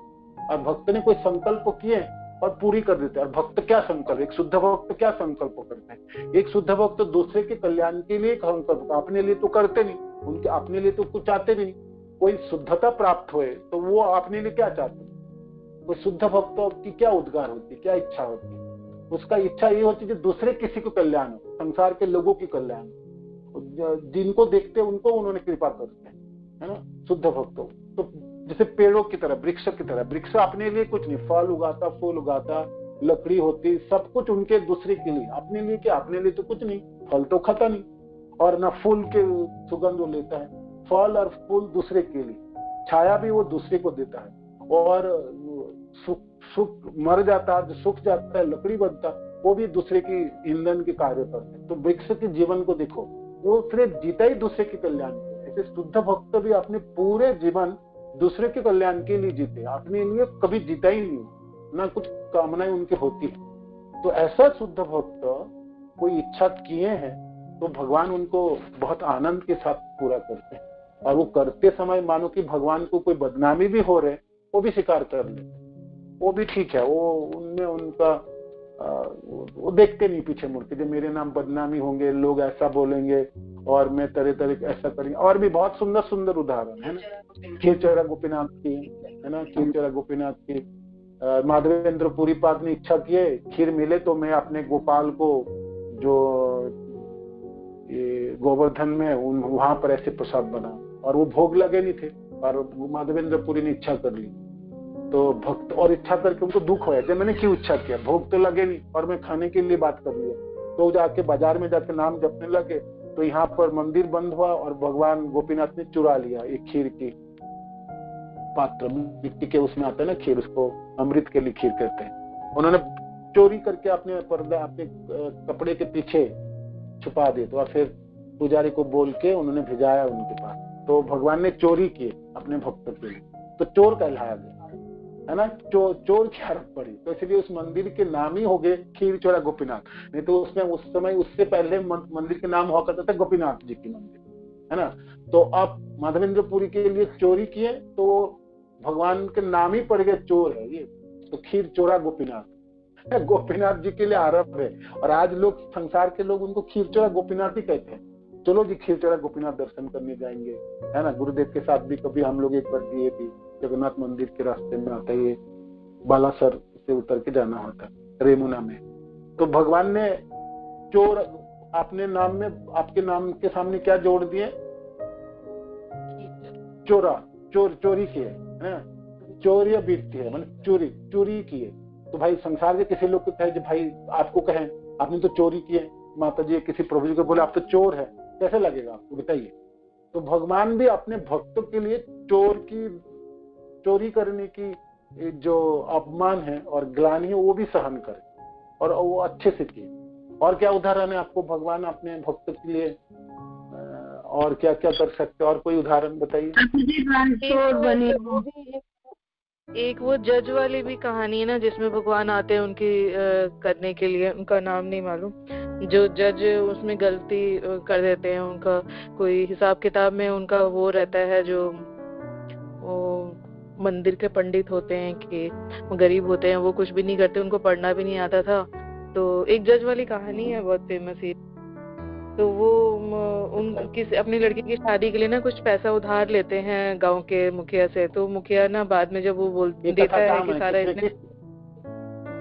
और भक्त ने कोई संकल्प किए और पूरी कर देते हैं। और भक्त क्या संकल्प, एक शुद्ध भक्त क्या संकल्प करते हैं? एक शुद्ध भक्त तो दूसरे के कल्याण के लिए संकल्प, अपने लिए तो करते नहीं, उनके अपने लिए तो कुछ चाहते भी नहीं। कोई शुद्धता प्राप्त हुए तो वो अपने लिए क्या चाहते हैं? कोई शुद्ध भक्त की क्या उद्गार होती, क्या इच्छा होती है? उसका इच्छा ये होती है दूसरे किसी को कल्याण हो, संसार के लोगों की कल्याण, जिनको देखते उनको उन्होंने कृपा करते हैं, है ना। शुद्ध भक्त तो जैसे पेड़ों की तरह, वृक्ष की तरह, वृक्ष अपने लिए कुछ नहीं, फल उगाता, फूल उगाता, लकड़ी होती, सब कुछ उनके दूसरे के लिए, अपने लिए क्या, अपने लिए तो कुछ नहीं, फल तो खाता नहीं और ना फूल के सुगंध वो लेता है। फल और फूल दूसरे के लिए, छाया भी वो दूसरे को देता है, और सुख मर जाता है, सूख जाता है, लकड़ी बनता, वो भी दूसरे की ईंधन के कार्य करते हैं। तो वृक्ष के जीवन को देखो, वो सिर्फ जीता ही दूसरे के कल्याण के। ऐसे शुद्ध भक्त भी अपने पूरे जीवन दूसरे के कल्याण के लिए जीते, अपने लिए कभी जीता ही नहीं, ना कुछ कामनाएं उनकी होती है। तो ऐसा शुद्ध भक्त कोई इच्छा किए हैं तो भगवान उनको बहुत आनंद के साथ पूरा करते हैं। और वो करते समय मानो कि भगवान को कोई बदनामी भी हो रहे, वो भी स्वीकार कर लेते, वो भी ठीक है। वो उनमें उनका वो देखते नहीं पीछे मुड़ के, जो मेरे नाम बदनामी होंगे, लोग ऐसा बोलेंगे और मैं तरह तरह ऐसा करेंगे। और भी बहुत सुंदर सुंदर उदाहरण है ना, खीरचोरा गोपीनाथ की, है ना, खीरचोरा गोपीनाथ की। माधवेंद्र पुरी पाद ने इच्छा किए खीर मिले तो मैं अपने गोपाल को, जो ये गोवर्धन में वहां पर ऐसे प्रसाद बना, और वो भोग लगे नहीं थे, और माधवेंद्र पुरी ने इच्छा कर ली। तो भक्त और इच्छा करके उनको दुख हुआ, जब मैंने क्यों इच्छा किया, भोग तो लगे नहीं और मैं खाने के लिए बात कर लिया। तो जाके बाजार में जाके नाम जपने लगे, तो यहाँ पर मंदिर बंद हुआ और भगवान गोपीनाथ ने चुरा लिया एक खीर की पात्र, मिट्टी के उसमें आता है ना खीर, उसको अमृत के लिए खीर कहते हैं। उन्होंने चोरी करके अपने पर्दा, अपने कपड़े के पीछे छुपा दिए, तो फिर पुजारी को बोल के उन्होंने भिजाया उनके पास। तो भगवान ने चोरी की अपने भक्त के लिए, तो चोर कहलाया गया, है ना। चोर की आरोप पड़ी, तो इसलिए उस मंदिर के नाम ही हो गए खीरचोरा गोपीनाथ। नहीं तो उसमें उस समय उससे पहले मंदिर के नाम हुआ करता था गोपीनाथ जी की मंदिर, है ना। तो अब माधवेंद्र पुरी के लिए चोरी किए तो भगवान के नाम ही पड़ गए, चोर है ये, तो खीरचोरा गोपीनाथ, गोपीनाथ जी के लिए आरोप है। और आज लोग, संसार के लोग उनको खीरचोरा गोपीनाथ ही कहते हैं। चलो जी खीरचोरा गोपीनाथ दर्शन करने जाएंगे, है ना। गुरुदेव के साथ भी कभी हम लोग एक बार गए भी, जगन्नाथ मंदिर के रास्ते में आता है, बालासर से उतर के जाना होता है रेमुना में। तो भगवान ने चोर अपने नाम में, आपके नाम के सामने क्या जोड़ दिए, चोरी किए, है ना, चोरी बीतती है, मतलब चोरी किए। तो भाई संसार के किसी लोग को कहे भाई आपको कहें आपने तो चोरी की है, माता जी किसी प्रभु जी को बोले आप तो चोर है, कैसे लगेगा आपको, बताइए। तो भगवान भी अपने भक्तों के लिए चोरी करने की जो अपमान है और ग्लानि है वो भी सहन करे, और वो अच्छे से किए। और क्या उदाहरण है आपको, भगवान अपने भक्त के लिए और क्या क्या कर सकते, और कोई उदाहरण बताइए। एक वो जज वाली भी कहानी है ना, जिसमें भगवान आते हैं उनकी करने के लिए, उनका नाम नहीं मालूम, जो जज उसमें गलती कर देते हैं, उनका कोई हिसाब किताब में उनका वो रहता है, जो मंदिर के पंडित होते हैं कि वो गरीब होते हैं, वो कुछ भी नहीं करते, उनको पढ़ना भी नहीं आता था। तो एक जज वाली कहानी है बहुत फेमस ही। तो वो अपनी लड़की की शादी के लिए ना कुछ पैसा उधार लेते हैं गांव के मुखिया से। तो मुखिया ना बाद में जब वो देता है कि सारा इतने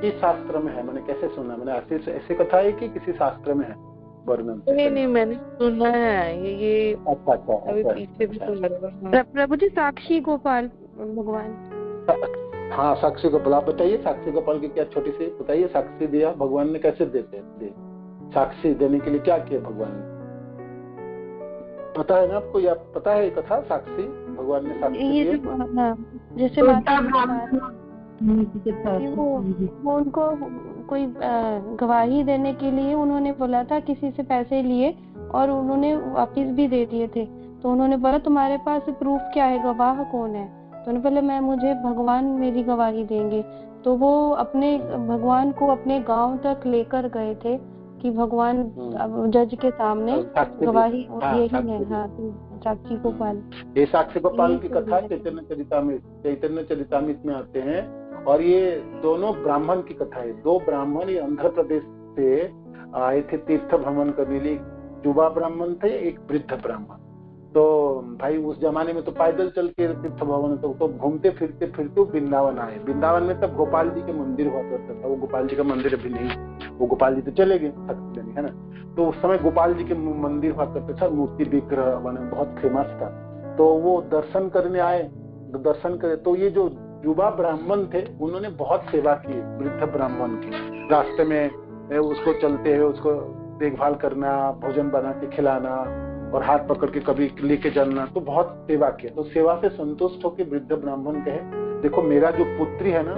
किस शास्त्र में है? मैंने कैसे सुना? मैंने ऐसे कथा है कि किसी शास्त्र में है वर्णन? नहीं मैंने सुना है ये। अच्छा अभी पीछे भी तो लगा। प्रभु जी साक्षी गोपाल भगवान। हाँ, साक्षी गोपाल। आप बताइए साक्षी गोपाल की क्या छोटी सी बताइए। साक्षी दिया भगवान ने, कैसे देते हैं? साक्षी देने के लिए क्या किया भगवान ने? पता है ना आपको? या पता है कथा साक्षी भगवान ने साक्षी दिया? जैसे वो उनको कोई गवाही देने के लिए उन्होंने बोला था, किसी से पैसे लिए और उन्होंने वापिस भी दे दिए थे। तो उन्होंने बोला तुम्हारे पास प्रूफ क्या है, गवाह कौन है? तो उन्होंने बोला मुझे भगवान मेरी गवाही देंगे। तो वो अपने भगवान को अपने गांव तक लेकर गए थे कि भगवान जज के सामने गवाही यही है। हाँ, साक्षी गोपाल। ये साक्षी गोपाल की कथा चैतन्य चरितामृत में आते हैं। और ये दोनों ब्राह्मण की कथा है। दो ब्राह्मण ये आंध्र प्रदेश से आए थे तीर्थ भ्रमण करने लिए। युवा ब्राह्मण थे, एक वृद्ध ब्राह्मण। तो भाई उस जमाने में तो पैदल चल के तीर्थ भवन, तो घूमते फिरते वृंदावन आए। वृंदावन में तब गोपाल जी के मंदिर हुआ करता था। वो गोपाल जी का मंदिर अभी नहीं, वो गोपाल जी तो चले गए है ना। तो उस समय गोपाल जी के मंदिर हुआ करते था, मूर्ति विग्रह बने, बहुत फेमस था। तो वो दर्शन करने आए, दर्शन करे। तो ये जो युवा ब्राह्मण थे उन्होंने बहुत सेवा की वृद्ध ब्राह्मण की। रास्ते में उसको चलते हुए उसको देखभाल करना, भोजन बना के खिलाना और हाथ पकड़ के कभी लेके जाना, तो बहुत सेवा किया। तो सेवा से संतुष्ट होकर वृद्ध ब्राह्मण कहे, देखो मेरा जो पुत्री है ना,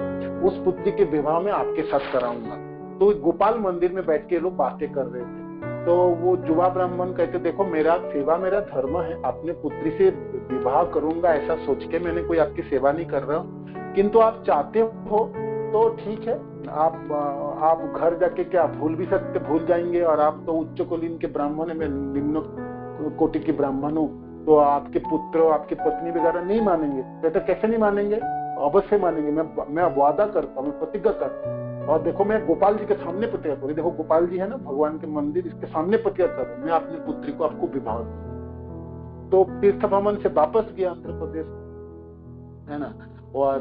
उस पुत्री के विवाह में आपके साथ कराऊंगा। तो गोपाल मंदिर में बैठ के लोग बातें कर रहे थे। तो वो युवा ब्राह्मण कहते, देखो मेरा सेवा मेरा धर्म है, अपने पुत्री से विवाह करूंगा ऐसा सोच के मैंने कोई आपकी सेवा नहीं कर रहा हूँ। किंतु आप चाहते हो तो ठीक है, आप घर जाके क्या भूल भी सकते, भूल जाएंगे। और आप तो उच्च कुलीन के ब्राह्मण है, मैं निम्न कोटि के ब्राह्मण हूँ। तो आपके पुत्र आपकी पत्नी वगैरह नहीं मानेंगे? कहते कैसे नहीं मानेंगे? अवश्य मानेंगे। मैं वादा करता हूँ, मैं प्रतिज्ञा करता हूँ। और देखो मैं गोपाल जी के सामने प्रतिज्ञा करूँ। देखो गोपाल जी है ना भगवान के मंदिर, इसके सामने प्रतिज्ञा करूँ, मैं अपनी पुत्री को आपको विवाह दूँ। तो तीर्थ भ्रमण से वापस गया आंध्र प्रदेश, है ना। और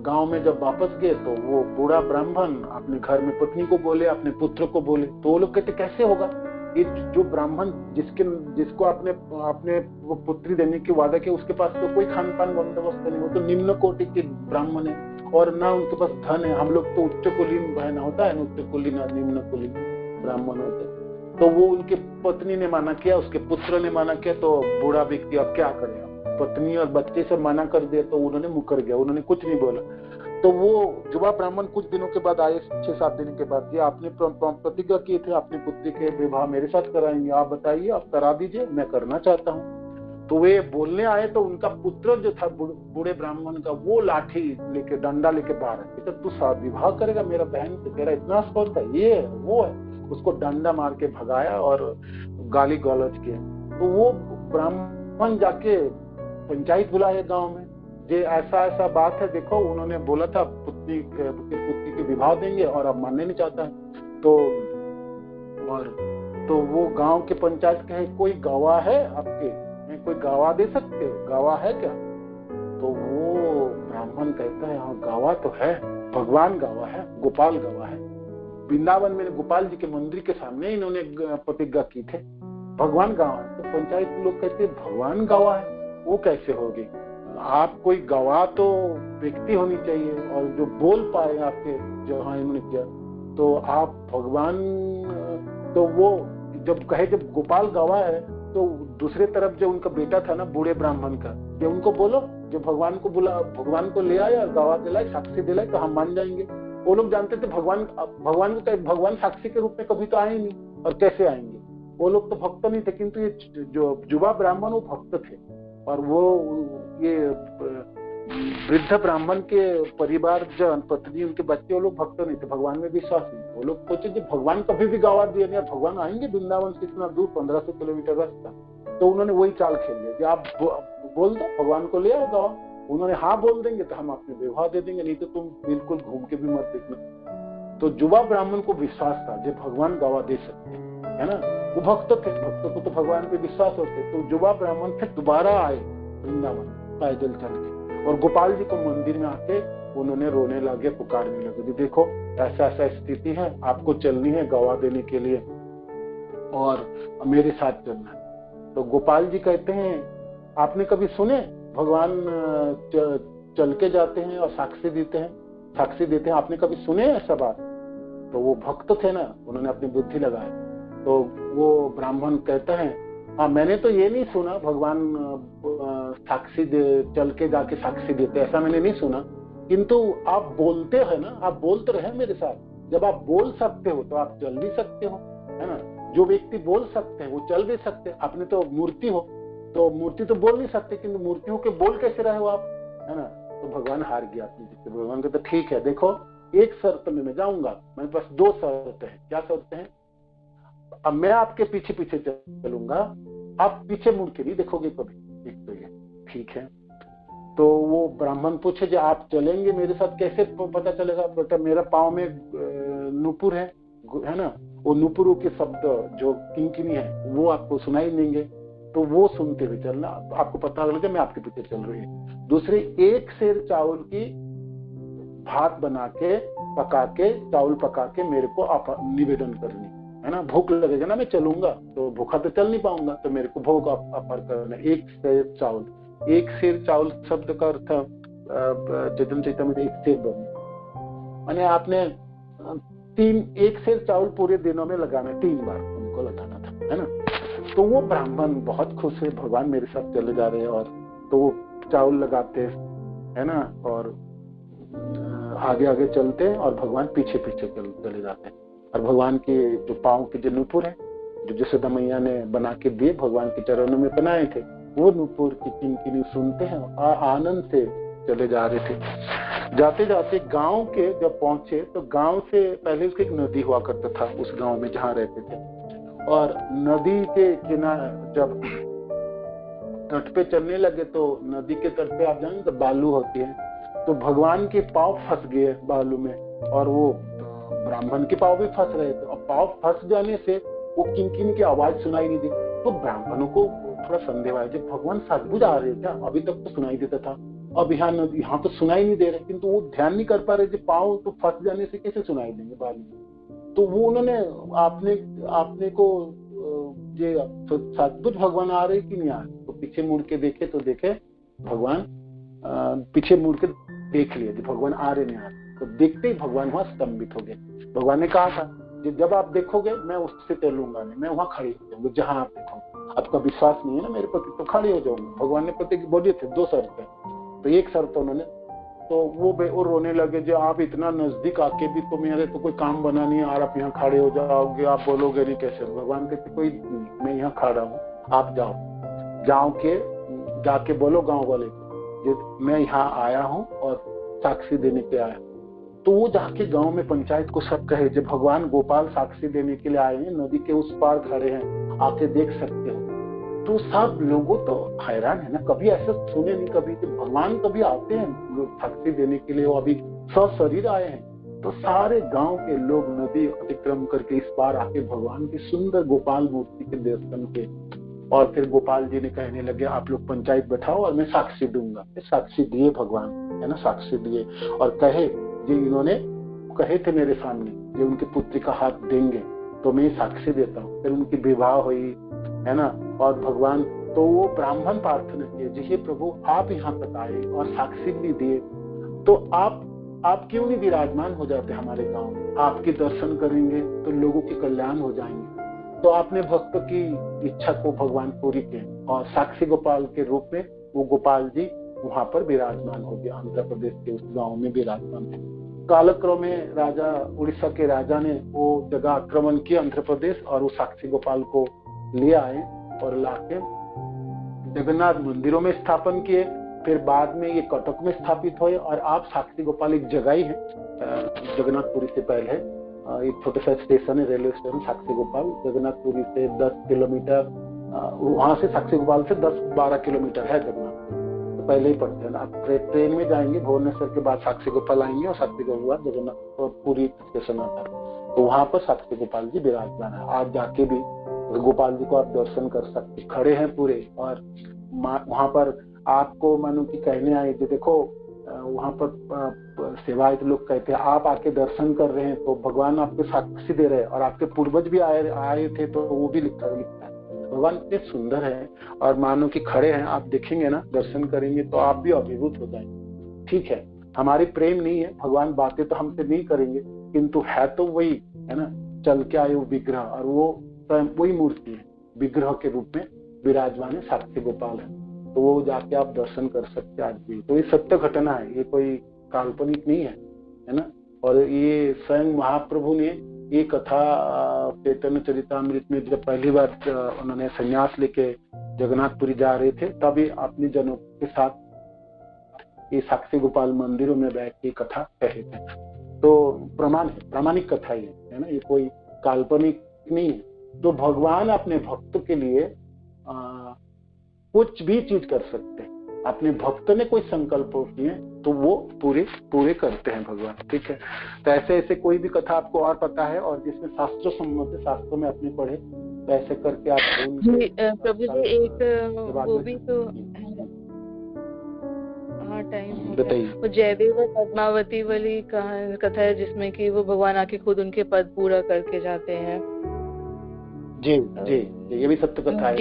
गांव में जब वापस गए तो वो बूढ़ा ब्राह्मण अपने घर में पत्नी को बोले, अपने पुत्र को बोले। तो वो लोग कहते कैसे होगा? ये जो ब्राह्मण जिसको अपने वो पुत्री देने की वादा किया, उसके पास तो कोई खान पान बंदोबस्त नहीं, वो तो निम्न कोटि के ब्राह्मण है और ना उनके पास धन है। हम लोग तो उच्च कुलीन बहन होता है ना, उच्च कुलीन और निम्न कुलीन ब्राह्मण होते हैं। तो वो उनके पत्नी ने माना किया, उसके पुत्र ने माना किया। तो बूढ़ा व्यक्ति अब क्या करेगा? पत्नी और बच्चे से मना कर दिया तो उन्होंने मुकर गया, उन्होंने कुछ नहीं बोला। तो वो युवा ब्राह्मण कुछ दिनों के बाद आए, 6-7 दिन के बाद, ये आपने प्रतिज्ञा की थी अपनी पुत्री के विवाह मेरे साथ कराएंगे, आप बताइए, आप करा दीजिए, मैं करना चाहता हूँ। तो वे बोलने आए तो उनका पुत्र जो था बूढ़े ब्राह्मण का, वो लाठी लेके डंडा लेके बाहर है। तो तू विवाह करेगा मेरा बहन से, तेरा इतना स्पर्श है, ये है वो है। उसको डंडा मार के भगाया और गाली गलौज किया। तो वो ब्राह्मण जाके पंचायत बुलाए गांव में, जे ऐसा बात है, देखो उन्होंने बोला था पुत्री के विवाह देंगे और अब मानने नहीं चाहता है। तो वो गांव के पंचायत कहे कोई गवाह है आपके, कोई गवाह दे सकते हो, गवाह है क्या? तो वो ब्राह्मण कहता है हाँ गवाह तो है, भगवान गवाह है, गोपाल गवाह है। वृंदावन में गोपाल जी के मंदिर के सामने इन्होंने प्रतिज्ञा की थे, भगवान गवाह है। तो पंचायत लोग कहते भगवान गवाह है, वो कैसे होगी? आप कोई गवाह तो व्यक्ति होनी चाहिए और जो बोल पाए आपके, जो हाँ इन्होंने किया। तो आप भगवान, तो वो जब कहे जब गोपाल गवाह है तो दूसरे तरफ जो उनका बेटा था ना बूढ़े ब्राह्मण का, जो उनको बोलो, जो भगवान को बुला, भगवान को ले आए और गवाह दिलाए, साक्षी दिलाए तो हम मान जाएंगे। वो लोग जानते थे भगवान को, भगवान साक्षी के रूप में कभी तो आए नहीं और कैसे आएंगे? वो लोग तो भक्त नहीं थे, किंतु ये जो युवा ब्राह्मण वो भक्त थे। और वो ये वृद्ध ब्राह्मण के परिवार जन, पत्नी, उनके बच्चे, वो लोग भक्त नहीं थे, भगवान में विश्वास नहीं। वो लोग सोचे जब भगवान कभी भी गवाह दिए नहीं, भगवान आएंगे वृंदावन से इतना दूर 1500 किलोमीटर रास्ता। तो उन्होंने वही चाल खेल लिया कि आप बोल दो, भगवान को ले आओ गवाह, उन्होंने हाँ बोल देंगे तो हम अपने व्यवहार दे देंगे, नहीं तो तुम बिल्कुल घूम के भी मत देखना। तो युवा ब्राह्मण को विश्वास था जो भगवान गवाह दे सकते है ना, वो भक्त थे, भक्तों को तो भगवान पे विश्वास होते। तो युवा ब्राह्मण फिर दोबारा आए वृंदावन पैदल चल के, और गोपाल जी को मंदिर में आके उन्होंने रोने लगे, पुकारने लगे कि देखो ऐसा ऐसा स्थिति है, आपको चलनी है गवाह देने के लिए और मेरे साथ चलना है। तो गोपाल जी कहते हैं आपने कभी सुने भगवान चल के जाते हैं और साक्षी देते हैं, आपने कभी सुने ऐसा बात? तो वो भक्त थे ना, उन्होंने अपनी बुद्धि लगाई। तो वो ब्राह्मण कहता है हाँ मैंने तो ये नहीं सुना भगवान साक्षी चल के जाके साक्षी देते, ऐसा मैंने नहीं सुना, किंतु आप बोलते हैं ना, आप बोलते रहे मेरे साथ, जब आप बोल सकते हो तो आप चल भी सकते हो, है ना। जो व्यक्ति बोल सकते हैं वो चल भी सकते हैं। आपने तो मूर्ति हो, तो मूर्ति तो बोल नहीं सकते, किंतु मूर्ति हो के बोल कैसे रहे हो आप, है ना। तो भगवान हार गया अपनी जिससे। भगवान कहते ठीक है, देखो एक शर्त में मैं जाऊंगा, मेरे पास दो शर्त है। क्या शर्त है? अब मैं आपके पीछे पीछे चलूंगा, आप पीछे मुड़ के नहीं देखोगे कभी। एक तो ये ठीक है। तो वो ब्राह्मण पूछे जो आप चलेंगे मेरे साथ, कैसे पता चलेगा? बेटा मेरा पाँव में नूपुर है ना, वो नूपुरों के शब्द जो किंकिनी है वो आपको सुनाई देंगे, तो वो सुनते हुए चलना, आपको पता लगे मैं आपके पीछे चल रही हूँ। दूसरी, एक सेर चावल की भात बना के पका के, चावल पका के मेरे को आप निवेदन करनी, है ना। भूख लगेगा ना, मैं चलूंगा तो भूखा तो चल नहीं पाऊंगा, तो मेरे को भोग अर्पण करना। एक सेर चावल, एक सेर चावल शब्द का अर्थ चैतन्य चैतन्य एक सेर बने, माने आपने एक सेर चावल पूरे दिनों में लगाना, 3 बार उनको लगाना था, है ना। तो वो ब्राह्मण बहुत खुश है, भगवान मेरे साथ चले जा रहे हैं, और तो वो चावल लगाते है ना, और आगे आगे चलते हैं और भगवान पीछे पीछे चले जाते हैं। और भगवान के जो पाँव के जो नूपुर है, जो जसोदा मैया ने बना के दिए, भगवान के चरणों में बनाए थे, वो नूपुर की किंकिनी सुनते हैं और आनंद से चले जा रहे थे। जाते जाते गांव के जब पहुंचे, तो गांव से पहले उसकी एक नदी हुआ करता था उस गांव में जहाँ रहते थे, और नदी के किनारे जब तट पे चलने लगे तो नदी के तट पे आप जानेंगे तो बालू होती है, तो भगवान के पाँव फंस गए बालू में, और वो ब्राह्मण के पाँव भी फंस रहे थे, और पाँव फंस जाने से वो किंकिनी की आवाज सुनाई नहीं दी। तो ब्राह्मणों को थोड़ा संदेह आया, जब भगवान सचमुच आ रहे थे, अभी तक तो सुनाई देता था, अब यहाँ तो सुनाई नहीं दे रहे, किंतु वो ध्यान नहीं कर पा रहे, जब पाँव तो फंस जाने से कैसे सुनाई देंगे बालू में। तो वो उन्होंने आपने को ये सचमुच भगवान आ रहे कि नहीं आ रहे, तो पीछे मुड़ के देखे तो देखे भगवान पीछे मुड़ के देख लिया कि भगवान आ रहे नहीं आ रहे, तो देखते ही भगवान वहां स्तंभित हो गए। भगवान ने कहा था जब आप देखोगे मैं उससे चलूंगा नहीं, मैं वहां खड़ी हो जाऊंगी जहां आप देखोगे। आपका विश्वास नहीं है ना मेरे प्रति, तो खड़े हो जाऊंगा। भगवान ने प्रति बोले थे 2 शर्त है, तो एक शर्त उन्होंने, तो वो रोने लगे, जो आप इतना नजदीक आके भी तो मेरे तो कोई काम बना नहीं, और आप यहाँ खड़े हो जाओगे, आप बोलोगे नहीं कैसे। भगवान कहते कोई नहीं, मैं यहाँ खड़ा हूँ, आप जाके बोलो गाँव वाले को मैं यहाँ आया हूँ और साक्षी देने के आया। तो वो जाके गांव में पंचायत को सब कहे, जब भगवान गोपाल साक्षी देने के लिए आए हैं, नदी के उस पार खड़े हैं, आके देख सकते हो। तो सब लोगों तो हैरान है ना, कभी ऐसा सुने नहीं कभी कि भगवान कभी आते हैं साक्षी देने के लिए, वो अभी सशरीर आए हैं। तो सारे गांव के लोग नदी अतिक्रम करके इस पार आके भगवान की सुंदर गोपाल मूर्ति के दर्शन के, और फिर गोपाल जी ने कहने लगे आप लोग पंचायत बैठाओ और मैं साक्षी दूंगा। साक्षी दिए भगवान, है ना, साक्षी दिए, और कहे जो इन्होंने कहे थे मेरे सामने, जो उनकी पुत्री का हाथ देंगे तो मैं साक्षी देता हूँ। फिर उनकी विवाह हुई, है ना, और भगवान तो वो ब्राह्मण प्रार्थना किए, जी हे प्रभु आप यहाँ तक आए और साक्षी भी दिए, तो आप क्यों नहीं विराजमान हो जाते हमारे गांव में, आपके दर्शन करेंगे तो लोगों के कल्याण हो जाएंगे। तो आपने भक्त की इच्छा को भगवान पूरी किए, और साक्षी गोपाल के रूप में वो गोपाल जी वहां पर विराजमान हो गए, आंध्र प्रदेश के उस गांव में विराजमान थे। कालक्रम में राजा, उड़ीसा के राजा ने वो जगह आक्रमण किया आंध्र प्रदेश, और वो साक्षी गोपाल को ले आए और लाके जगन्नाथ मंदिरों में स्थापन किए। फिर बाद में ये कटक में स्थापित हुए, और आप साक्षी गोपाल एक जगह ही है जगन्नाथपुरी से पहले, एक छोटा सा स्टेशन है, रेलवे स्टेशन साक्षी गोपाल, जगन्नाथपुरी से 10 किलोमीटर, वहां से साक्षी गोपाल से 10-12 किलोमीटर है जगन्नाथपुरी। तो पहले ही पढ़ते हैं ना। आप ट्रेन में जाएंगे भुवनेश्वर के बाद साक्षी गोपाल आएंगे और साक्षी गोपाल जगन्नाथ और पूरी स्टेशन आता है, तो वहां पर साक्षी गोपाल जी विराजमान है। आज जाके भी गोपाल जी को आप दर्शन कर सकते, खड़े हैं पूरे, और वहां पर आपको मानो कि कहने आए थे, देखो वहां पर सेवायत लोग कहते हैं आप आके दर्शन कर रहे हैं तो भगवान आपके साक्षी दे रहे हैं, और आपके पूर्वज भी आए थे तो वो भी लिखता है। भगवान इतने सुंदर है, और मानो कि खड़े हैं, आप देखेंगे ना, दर्शन करेंगे तो आप भी अभिभूत हो जाएंगे। ठीक है, हमारी प्रेम नहीं है, भगवान बातें तो हमसे नहीं करेंगे, किंतु है तो वही है ना, चल के आए वो विग्रह, और वो स्वयं वही मूर्ति है, विग्रह के रूप में विराजमान है, साक्षी गोपाल है। तो वो जाके आप दर्शन कर सकते हैं आज भी। तो ये सत्य घटना है, ये कोई काल्पनिक नहीं है ना। और ये स्वयं महाप्रभु ने ये कथा चैतन्य चरितामृत में जब पहली बार उन्होंने संन्यास लेके जगन्नाथपुरी जा रहे थे, तभी अपने जनों के साथ ये साक्षी गोपाल मंदिरों में बैठ के कथा कहे थे। तो प्रमाण है, प्रामाणिक कथा ही है ना, ये कोई काल्पनिक नहीं है। तो भगवान अपने भक्त के लिए कुछ भी चीज कर सकते हैं। अपने भक्त ने कोई संकल्प किए तो वो पूरे करते हैं भगवान। ठीक है, तो ऐसे कोई भी कथा आपको और पता है और जिसमें शास्त्र सम्मत है, शास्त्रों में अपने पढ़े, तो ऐसे करके आप जी प्रभु जी एक वो भी तो हाँ टाइम बताइए। वो जयदेव और पद्मावती वाली कथा है जिसमें कि वो भगवान आके खुद उनके पद पूरा करके जाते हैं। जी जी, ये भी सत्य कथा है।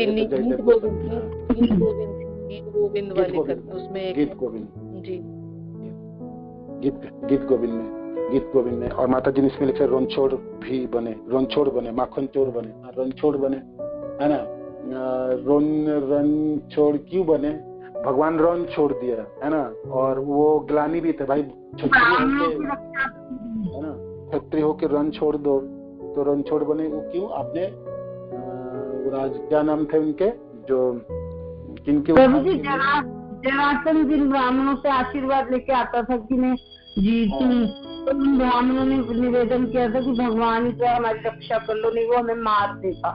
गीत गोविंद वाली कथा, उसमें गीत गोविंद जी, गीत गोविंद में और माता जी ने इसमें लिखा रणछोड़ भी बने, रणछोड़ बने, माखन चोर बने, रणछोड़ बने है ना। रणछोड़ क्यों बने? भगवान रण छोड़ दिया है ना, और वो ग्लानी भी थे भाई, क्षत्रिय है ना, क्षत्रिय होके रण छोड़ दो, तो रण छोड़ बने। वो क्यों? आपने राज क्या नाम थे उनके, जो किनके जरासंध जिन ब्राह्मणों से आशीर्वाद लेके आता था कि मैं जीतूं, तो उन ब्राह्मणों ने निवेदन किया था कि भगवान ही तो हमारी रक्षा कर लो, नहीं वो हमें मार देगा।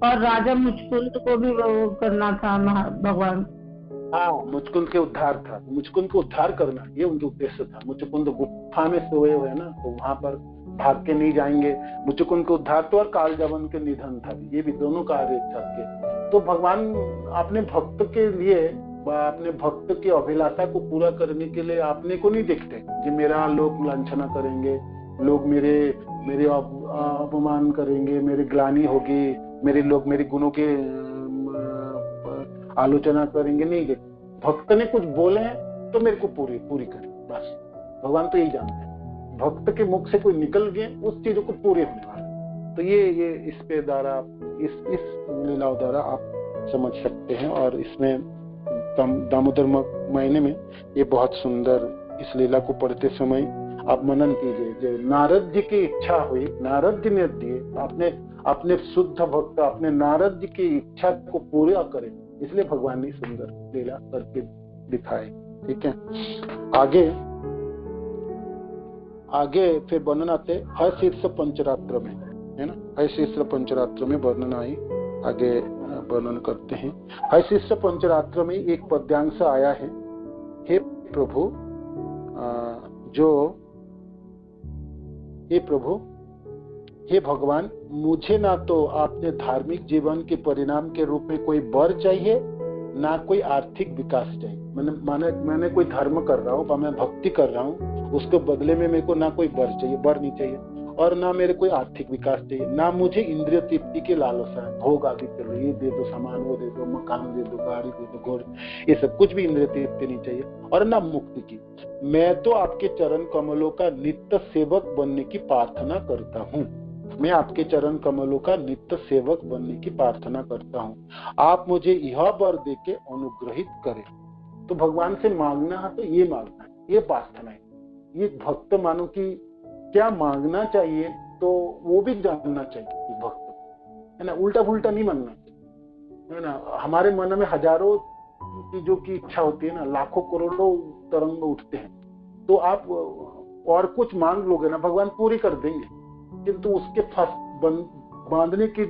और राजा मुचकुंद को भी वो करना था भगवान। हाँ, मुचकुंद के उद्धार था, मुचकुंद को उद्धार करना ये उनके उद्देश्य था। मुचकुंद गुफा में सोए हुए ना, तो वहां पर भाग के नहीं जाएंगे। मुचकुंद को उद्धार तो और कालजवन के निधन था, ये भी दोनों कार्य थे। तो भगवान अपने भक्त के लिए, अपने भक्त की अभिलाषा को पूरा करने के लिए अपने को नहीं देखते कि मेरा लोग लांछना करेंगे, लोग मेरे अपमान करेंगे, मेरी ग्लानि होगी, मेरे लोग मेरे गुणों के आलोचना करेंगे, नहीं देखते। भक्त ने कुछ बोले हैं तो मेरे को पूरी करें, बस। भगवान तो यही जानते हैं, भक्त के मुख से कोई निकल गए उस चीजों को पूरे होने वाला। तो ये इस पे द्वारा इस लीलाओं द्वारा आप समझ सकते हैं। और इसमें दामोदर महीने में ये बहुत सुंदर, इस लीला को पढ़ते समय आप मनन कीजिए। जो नारद जी की इच्छा हुई, नारद जी ने दिए, अपने शुद्ध भक्त अपने नारद जी की इच्छा को पूरा करें, इसलिए भगवान ने सुंदर लीला करके दिखाए। ठीक है, आगे फिर वर्णन आते हर शीर्ष पंचरात्र में, है ना। हर शीर्ष पंचरात्र में वर्णन आई, आगे वर्णन करते हैं। हर शीर्ष पंचरात्र में एक पद्यांश आया है, हे प्रभु हे भगवान, मुझे ना तो आपने धार्मिक जीवन के परिणाम के रूप में कोई वर चाहिए, ना कोई आर्थिक विकास चाहिए। मैंने कोई धर्म कर रहा हूँ, मैं भक्ति कर रहा हूँ, उसके बदले में मेरे को ना कोई वर चाहिए, वर नहीं चाहिए, और ना मेरे कोई आर्थिक विकास चाहिए, ना मुझे इंद्रिय तृप्ति की लालसा है, भोग आदि चलो, ये दे दो सामान, वो दे दो, मकान दे दो, गाड़ी दे दो, घोड़े, ये सब कुछ भी इंद्रिय तृप्ति नहीं चाहिए, और ना मुक्ति की। मैं तो आपके चरण कमलों का नित्य सेवक बनने की प्रार्थना करता हूँ। मैं आपके चरण कमलों का नित्य सेवक बनने की प्रार्थना करता हूँ। आप मुझे यह वर दे के अनुग्रहित करें। तो भगवान से मांगना है तो ये मांगना है, ये प्रार्थना है। ये भक्त मानो कि क्या मांगना चाहिए तो वो भी जानना चाहिए भक्त, है ना। उल्टा पुल्टा नहीं मांगना चाहिए, है ना। हमारे मन में हजारों चीजों की इच्छा होती है ना, लाखों करोड़ों तरंग उठते हैं, तो आप और कुछ मांग लोगे ना, भगवान पूरी कर देंगे, किंतु उसके बांधने की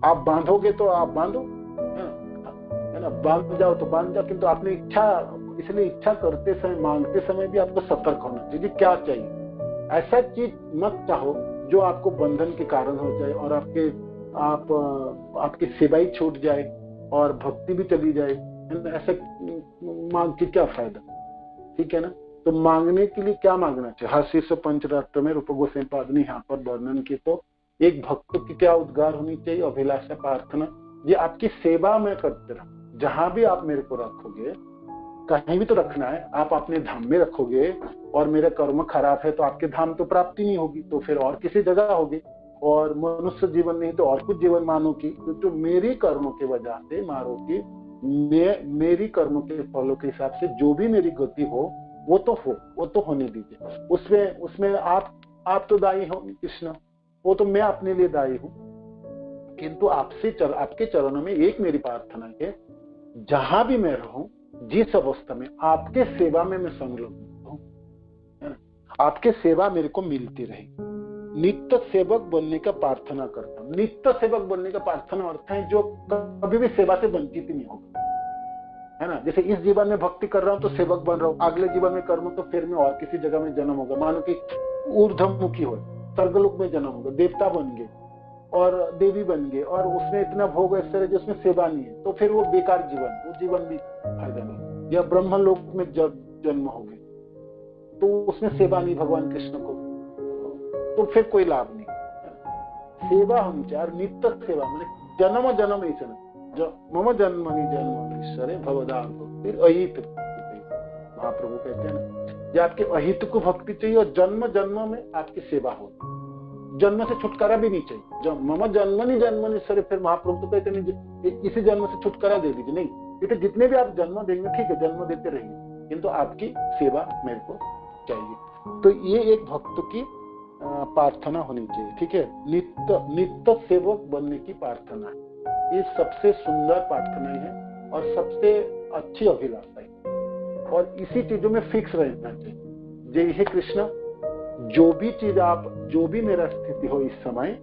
आप बांधोगे तो आप बांधो, है है ना। बांध जाओ तो बांध जाओ, किंतु आपने इच्छा, इसलिए इच्छा करते समय, मांगते समय भी आपको सतर्क होना चाहिए क्या चाहिए। ऐसा चीज मत चाहो जो आपको बंधन के कारण हो जाए और आपकी सेवा ही छूट जाए और भक्ति भी चली जाए, है ना। ऐसा मांग के क्या फायदा, ठीक है ना। तो मांगने के लिए क्या मांगना चाहिए। हर शीर्ष पंचरात्र में रूप गोस्वामी पाद ने यहाँ पर वर्णन की, तो एक भक्त की क्या उद्गार होनी चाहिए, अभिलाषा, प्रार्थना। ये आपकी सेवा में करते रहो। जहां भी आप मेरे को रखोगे, कहीं भी तो रखना है, आप अपने धाम में रखोगे और मेरा कर्म खराब है तो आपके धाम तो प्राप्ति नहीं होगी, तो फिर और किसी जगह होगी, और मनुष्य जीवन नहीं तो और कुछ जीवन मानो की, तो मेरी कर्मों के वजह से मारो की, मेरी कर्मों के फलों के हिसाब से जो भी मेरी गति हो वो तो होने दीजिए। उसमें आप तो दायी हो कृष्ण, वो तो मैं अपने लिए दायी हूँ, किंतु आपके चरणों में एक मेरी प्रार्थना है, जहां भी मैं रहूं, जिस अवस्था में आपके सेवा में मैं संलग्न हूं, आपके सेवा मेरे को मिलती रहे। नित्य सेवक बनने का प्रार्थना करता हूं। नित्य सेवक बनने का प्रार्थना अर्थ है जो कभी भी सेवा से वंचित नहीं होगा, है ना। जैसे इस जीवन में भक्ति कर रहा हूं तो सेवक बन रहा हूं, अगले जीवन में कर्म तो फिर मैं और किसी जगह में जन्म होगा, मानो कि ऊर्ध्वमुखी हो, स्वर्गलोक में जन्म होगा, देवता बन गए और देवी बन गए, और उसमें इतना भोग ऐसा है जिसमें सेवा नहीं है, तो फिर वो बेकार जीवन, वो जीवन भी फायदा नहीं। या ब्रह्मलोक में जन्म हो गए तो उसमें सेवा नहीं भगवान कृष्ण को, तो फिर कोई लाभ नहीं। सेवा होनी चाहिए, नित्य सेवा, मैंने जन्म जन्म ऐसे जो मम जन्मनि जन्मनि भवदान भक्ति अहित, महाप्रभु कहते हैं ना, ये आपके अहित को भक्ति चाहिए और जन्म जन्म में आपकी सेवा हो, जन्म से छुटकारा भी नहीं चाहिए। जब मम जन्मनि जन्मनि सरे, फिर महाप्रभु तो कहते नहीं इसी जन्म से छुटकारा दे दीजिए, नहीं, क्योंकि जितने भी आप जन्म देंगे ठीक है, जन्म देते रहिए, किंतु आपकी सेवा मेरे को चाहिए। तो ये एक भक्त की प्रार्थना होनी चाहिए, ठीक है। नित्य सेवक बनने की प्रार्थना है, ये सबसे सुंदर प्रार्थना है और सबसे अच्छी अभिलाषा है, और इसी चीजों में फिक्स रहना चाहिए। जय हे कृष्ण, जो भी मेरा स्थिति हो इस समय,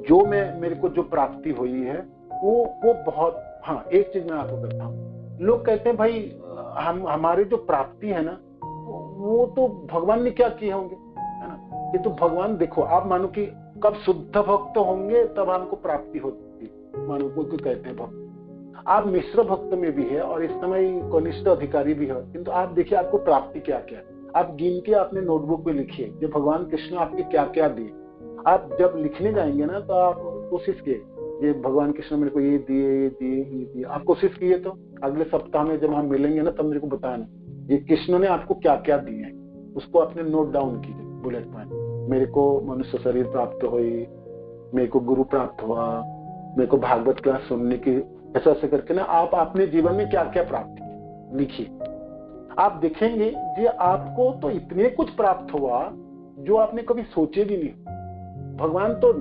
जो मेरे को जो प्राप्ति हुई है वो बहुत, हाँ एक चीज मैं आपको कहता हूँ, लोग कहते हैं भाई हमारी जो प्राप्ति है ना वो तो भगवान ने क्या किए होंगे, है ना। ये तो भगवान, देखो आप मानो कि कब शुद्ध भक्त होंगे तब हमको प्राप्ति होती, मानो कोई कहते हैं भक्त, आप मिश्र भक्त में भी है और इस समय कनिष्ठ अधिकारी भी है, किंतु आप देखिए आपको प्राप्ति क्या क्या है, आप गिन के अपने नोटबुक में लिखिए कि भगवान कृष्ण आपके क्या क्या दिए। आप जब लिखने जाएंगे ना तो आप कोशिश किए, ये भगवान कृष्ण मेरे को ये दिए, आप कोशिश किए तो अगले सप्ताह में जब हम मिलेंगे ना तब मेरे को बताना ये कृष्ण ने आपको क्या क्या दिए हैं, उसको आपने नोट डाउन कीजिए बुलेट पॉइंट। मेरे को मनुष्य शरीर प्राप्त हुई, मेरे को गुरु प्राप्त हुआ, मेरे को भागवत क्लास सुनने की, ऐसा ऐसे करके ना आप अपने जीवन में क्या क्या प्राप्त किए लिखिए। आप देखेंगे कि आपको तो इतने कुछ प्राप्त हुआ जो आपने कभी सोचे भी नहीं। भगवान तो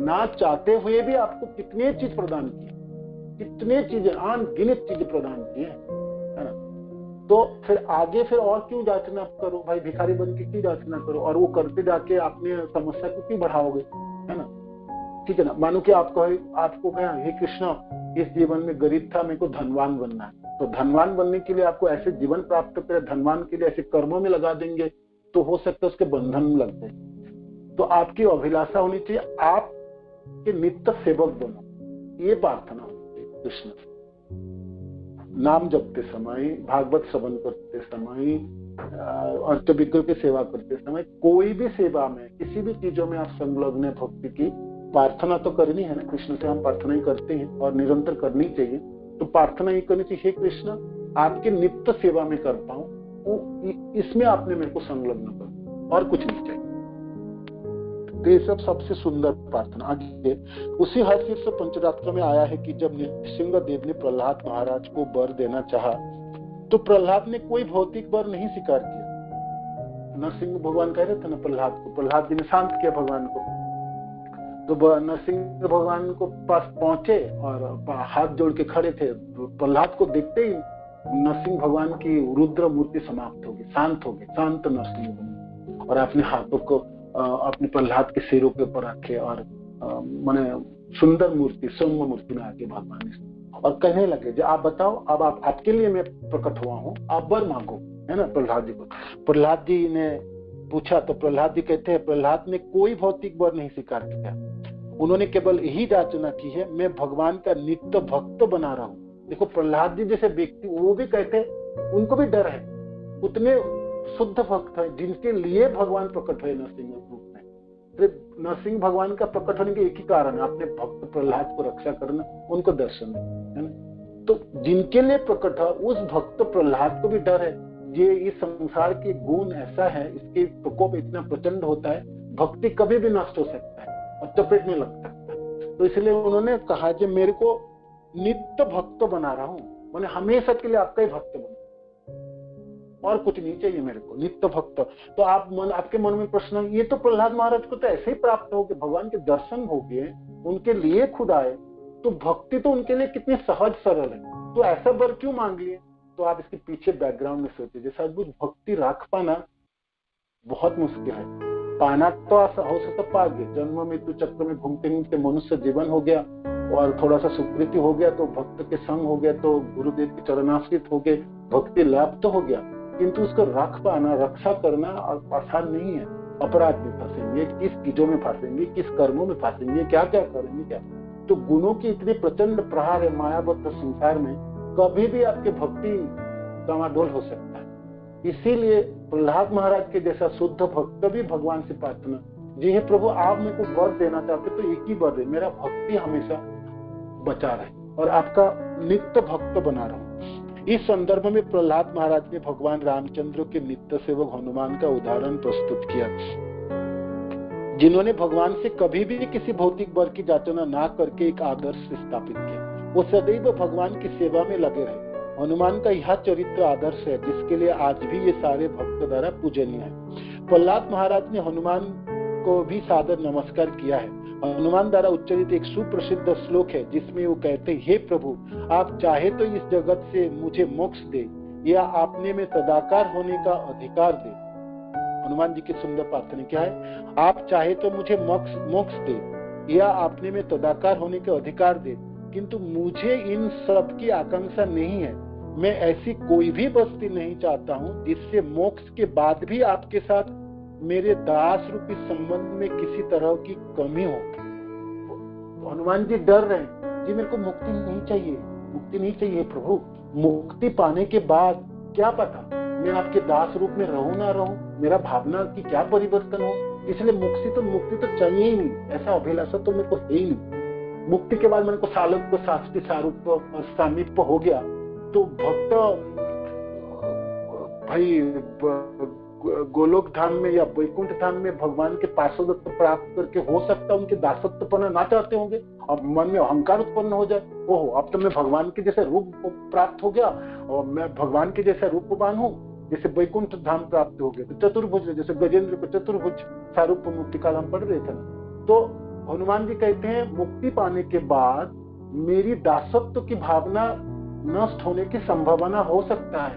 ना चाहते हुए भी आपको कितने चीज प्रदान किए, कितने चीजें, अनगिनत चीजें प्रदान की है ना। तो फिर आगे फिर और क्यों याचना करो भाई, भिखारी बन के क्यों याचना करो, और वो करते जाके अपने समस्या को क्यों बढ़ाओगे, है ना। ठीक है ना। मानो कि आपको कहा हे कृष्ण इस जीवन में गरीब था, मेरे को धनवान बनना है, तो धनवान बनने के लिए आपको ऐसे जीवन प्राप्त करे, धनवान के लिए ऐसे कर्मों में लगा देंगे तो हो सकता है उसके बंधन में लग जाए। तो आपकी अभिलाषा होनी चाहिए आप के नित्य सेवक बनो, ये प्रार्थना होनी चाहिए कृष्ण से। नाम जपते समय, भागवत श्रवण करते समय, अष्टविग्रह की सेवा करते समय, कोई भी सेवा में किसी भी चीजों में आप संलग्न है, भक्ति की प्रार्थना तो करनी है ना। कृष्ण से हम प्रार्थना ही करते हैं और निरंतर करनी चाहिए। तो प्रार्थना ही करनी चाहिए, हे कृष्ण आपके नित्य सेवा में कर पाऊं, इसमें आपने मेरे को संलग्न कर, और कुछ नहीं चाहिए। तो ये सब सबसे सुंदर प्रार्थना। आगे उसी हर्षित से पंचरात्र में आया है कि जब नृसिंह देव ने प्रहलाद महाराज को वर देना चाहा तो प्रहलाद ने कोई भौतिक वर नहीं स्वीकार किया। नरसिंह भगवान कह रहे थे ना प्रहलाद को, प्रहलाद जी ने शांत किया भगवान को। तो नरसिंह भगवान को पास पहुंचे और हाथ जोड़ के खड़े थे। प्रहलाद को देखते ही नरसिंह भगवान की रुद्र मूर्ति समाप्त हो गई, शांत हो गई, शांत नरसिंह भगवान, और अपने हाथों को अपने प्रहलाद के सिरों के ऊपर रखे और माने सुंदर मूर्ति, सौम्य मूर्ति में आके भगवान और कहने लगे जो आप बताओ, अब आपके लिए मैं प्रकट हुआ हूँ, आप वर मांगो, है ना। प्रहलाद जी को प्रहलाद जी ने पूछा तो प्रहलाद जी कहते हैं प्रहलाद ने कोई भौतिक वर नहीं स्वीकार किया, उन्होंने केवल यही याचना की है, मैं भगवान का नित्य भक्त बना रहा हूँ। देखो प्रहलाद जी जैसे व्यक्ति वो भी कहते उनको भी डर है, उतने शुद्ध भक्त है जिनके लिए भगवान प्रकट हुए नरसिंह रूप में। नरसिंह भगवान का प्रकट होने के एक ही कारण है, अपने भक्त प्रहलाद को रक्षा करना, उनको दर्शन है ना। तो जिनके लिए प्रकट है उस भक्त प्रहलाद को भी डर है, ये इस संसार के गुण ऐसा है, इसके प्रकोप इतना प्रचंड होता है, भक्ति कभी भी नष्ट हो सकता है और चपेट में लग सकता है। तो इसलिए उन्होंने कहा कि मेरे को नित्य भक्त बना रहा हूं, मैंने हमेशा के लिए आपका ही भक्त बना, और कुछ नहीं चाहिए मेरे को, नित्य भक्त। तो आपके मन में प्रश्न, ये तो प्रहलाद महाराज को तो ऐसे ही प्राप्त हो गए, भगवान के दर्शन हो गए, उनके लिए खुद आए, तो भक्ति तो उनके लिए कितनी सहज सरल है, तो ऐसा वर क्यों मांग लिए। तो आप इसके पीछे बैकग्राउंड में सोचिए, जैसा भक्ति रख पाना बहुत मुश्किल है, पाना तो हो सकता पा गए, जन्म मृत्यु चक्र में घूमते घूमते मनुष्य जीवन हो गया और थोड़ा सा सुकृति हो गया तो भक्त के संग हो गया, तो गुरुदेव के चरणाश्रित हो गए, भक्ति लाभ तो हो गया, किंतु उसको रख पाना, रक्षा करना आसान नहीं है। अपराध में फंसेंगे, किस चीजों में फंसेंगे, किस कर्मों में फंसेंगे, क्या क्या करेंगे, क्या। तो गुणों की इतनी प्रचंड प्रहार है मायाबद्ध संसार में, कभी भी आपकी भक्ति डामाडोल हो सकता है। इसीलिए प्रहलाद महाराज के जैसा शुद्ध भक्त भी भगवान से प्रार्थना, जी हे प्रभु आप मेरे को वर देना चाहते तो एक ही वर दे, मेरा भक्ति हमेशा बचा रहे और आपका नित्य भक्त बना रहे। इस संदर्भ में प्रहलाद महाराज ने भगवान रामचंद्र के नित्य सेवक हनुमान का उदाहरण प्रस्तुत किया, जिन्होंने भगवान से कभी भी किसी भौतिक वर की याचना ना करके एक आदर्श स्थापित किया। वो सदैव भगवान की सेवा में लगे रहे। हनुमान का यह चरित्र आदर्श है जिसके लिए आज भी ये सारे भक्त द्वारा पूजनीय है। प्रहलाद महाराज ने हनुमान को भी सादर नमस्कार किया है। हनुमान द्वारा उच्चारित एक सुप्रसिद्ध श्लोक है जिसमें वो कहते हैं, हे प्रभु आप चाहे तो इस जगत से मुझे मोक्ष दे या आपने में सदाकार होने का अधिकार दे। हनुमान जी की सुंदर प्रार्थना क्या है, आप चाहे तो मुझे मोक्ष दे या आपने में तदाकार होने का अधिकार दे, किंतु मुझे इन सब की आकांक्षा नहीं है। मैं ऐसी कोई भी बस्ती नहीं चाहता हूँ जिससे मोक्ष के बाद भी आपके साथ मेरे दास रूपी संबंध में किसी तरह की कमी हो। हनुमान जी डर रहे हैं, जी मेरे को मुक्ति नहीं चाहिए, मुक्ति नहीं चाहिए प्रभु, मुक्ति पाने के बाद क्या पता मैं आपके दास रूप में रहूं ना रहूं, मेरा भावना की क्या परिवर्तन हो। इसलिए मुक्ति तो चाहिए ही नहीं, ऐसा अभिलाषा तो मेरे को है ही नहीं। मुक्ति के बाद मेरे को सालों को शास्त्री सारूप सामीप्य हो गया तो भक्त भाई गोलोक धाम में या वैकुंठ धाम में भगवान के पार्षदत्व प्राप्त करके हो सकता है उनके दासत्व पाना ना चाहते होंगे और मन में अहंकार उत्पन्न हो जाए, ओहो अब तो मैं भगवान के जैसे रूप प्राप्त हो गया और मैं भगवान के जैसा रूपवान हूँ, जैसे वैकुंठ धाम प्राप्त हो गया। तो चतुर्भुज, जैसे गजेंद्र को चतुर्भुज सारूप मुक्ति काल हम पढ़ रहे थे ना। तो हनुमान जी कहते हैं मुक्ति पाने के बाद मेरी दासत्व की भावना नष्ट होने की संभावना हो सकता है,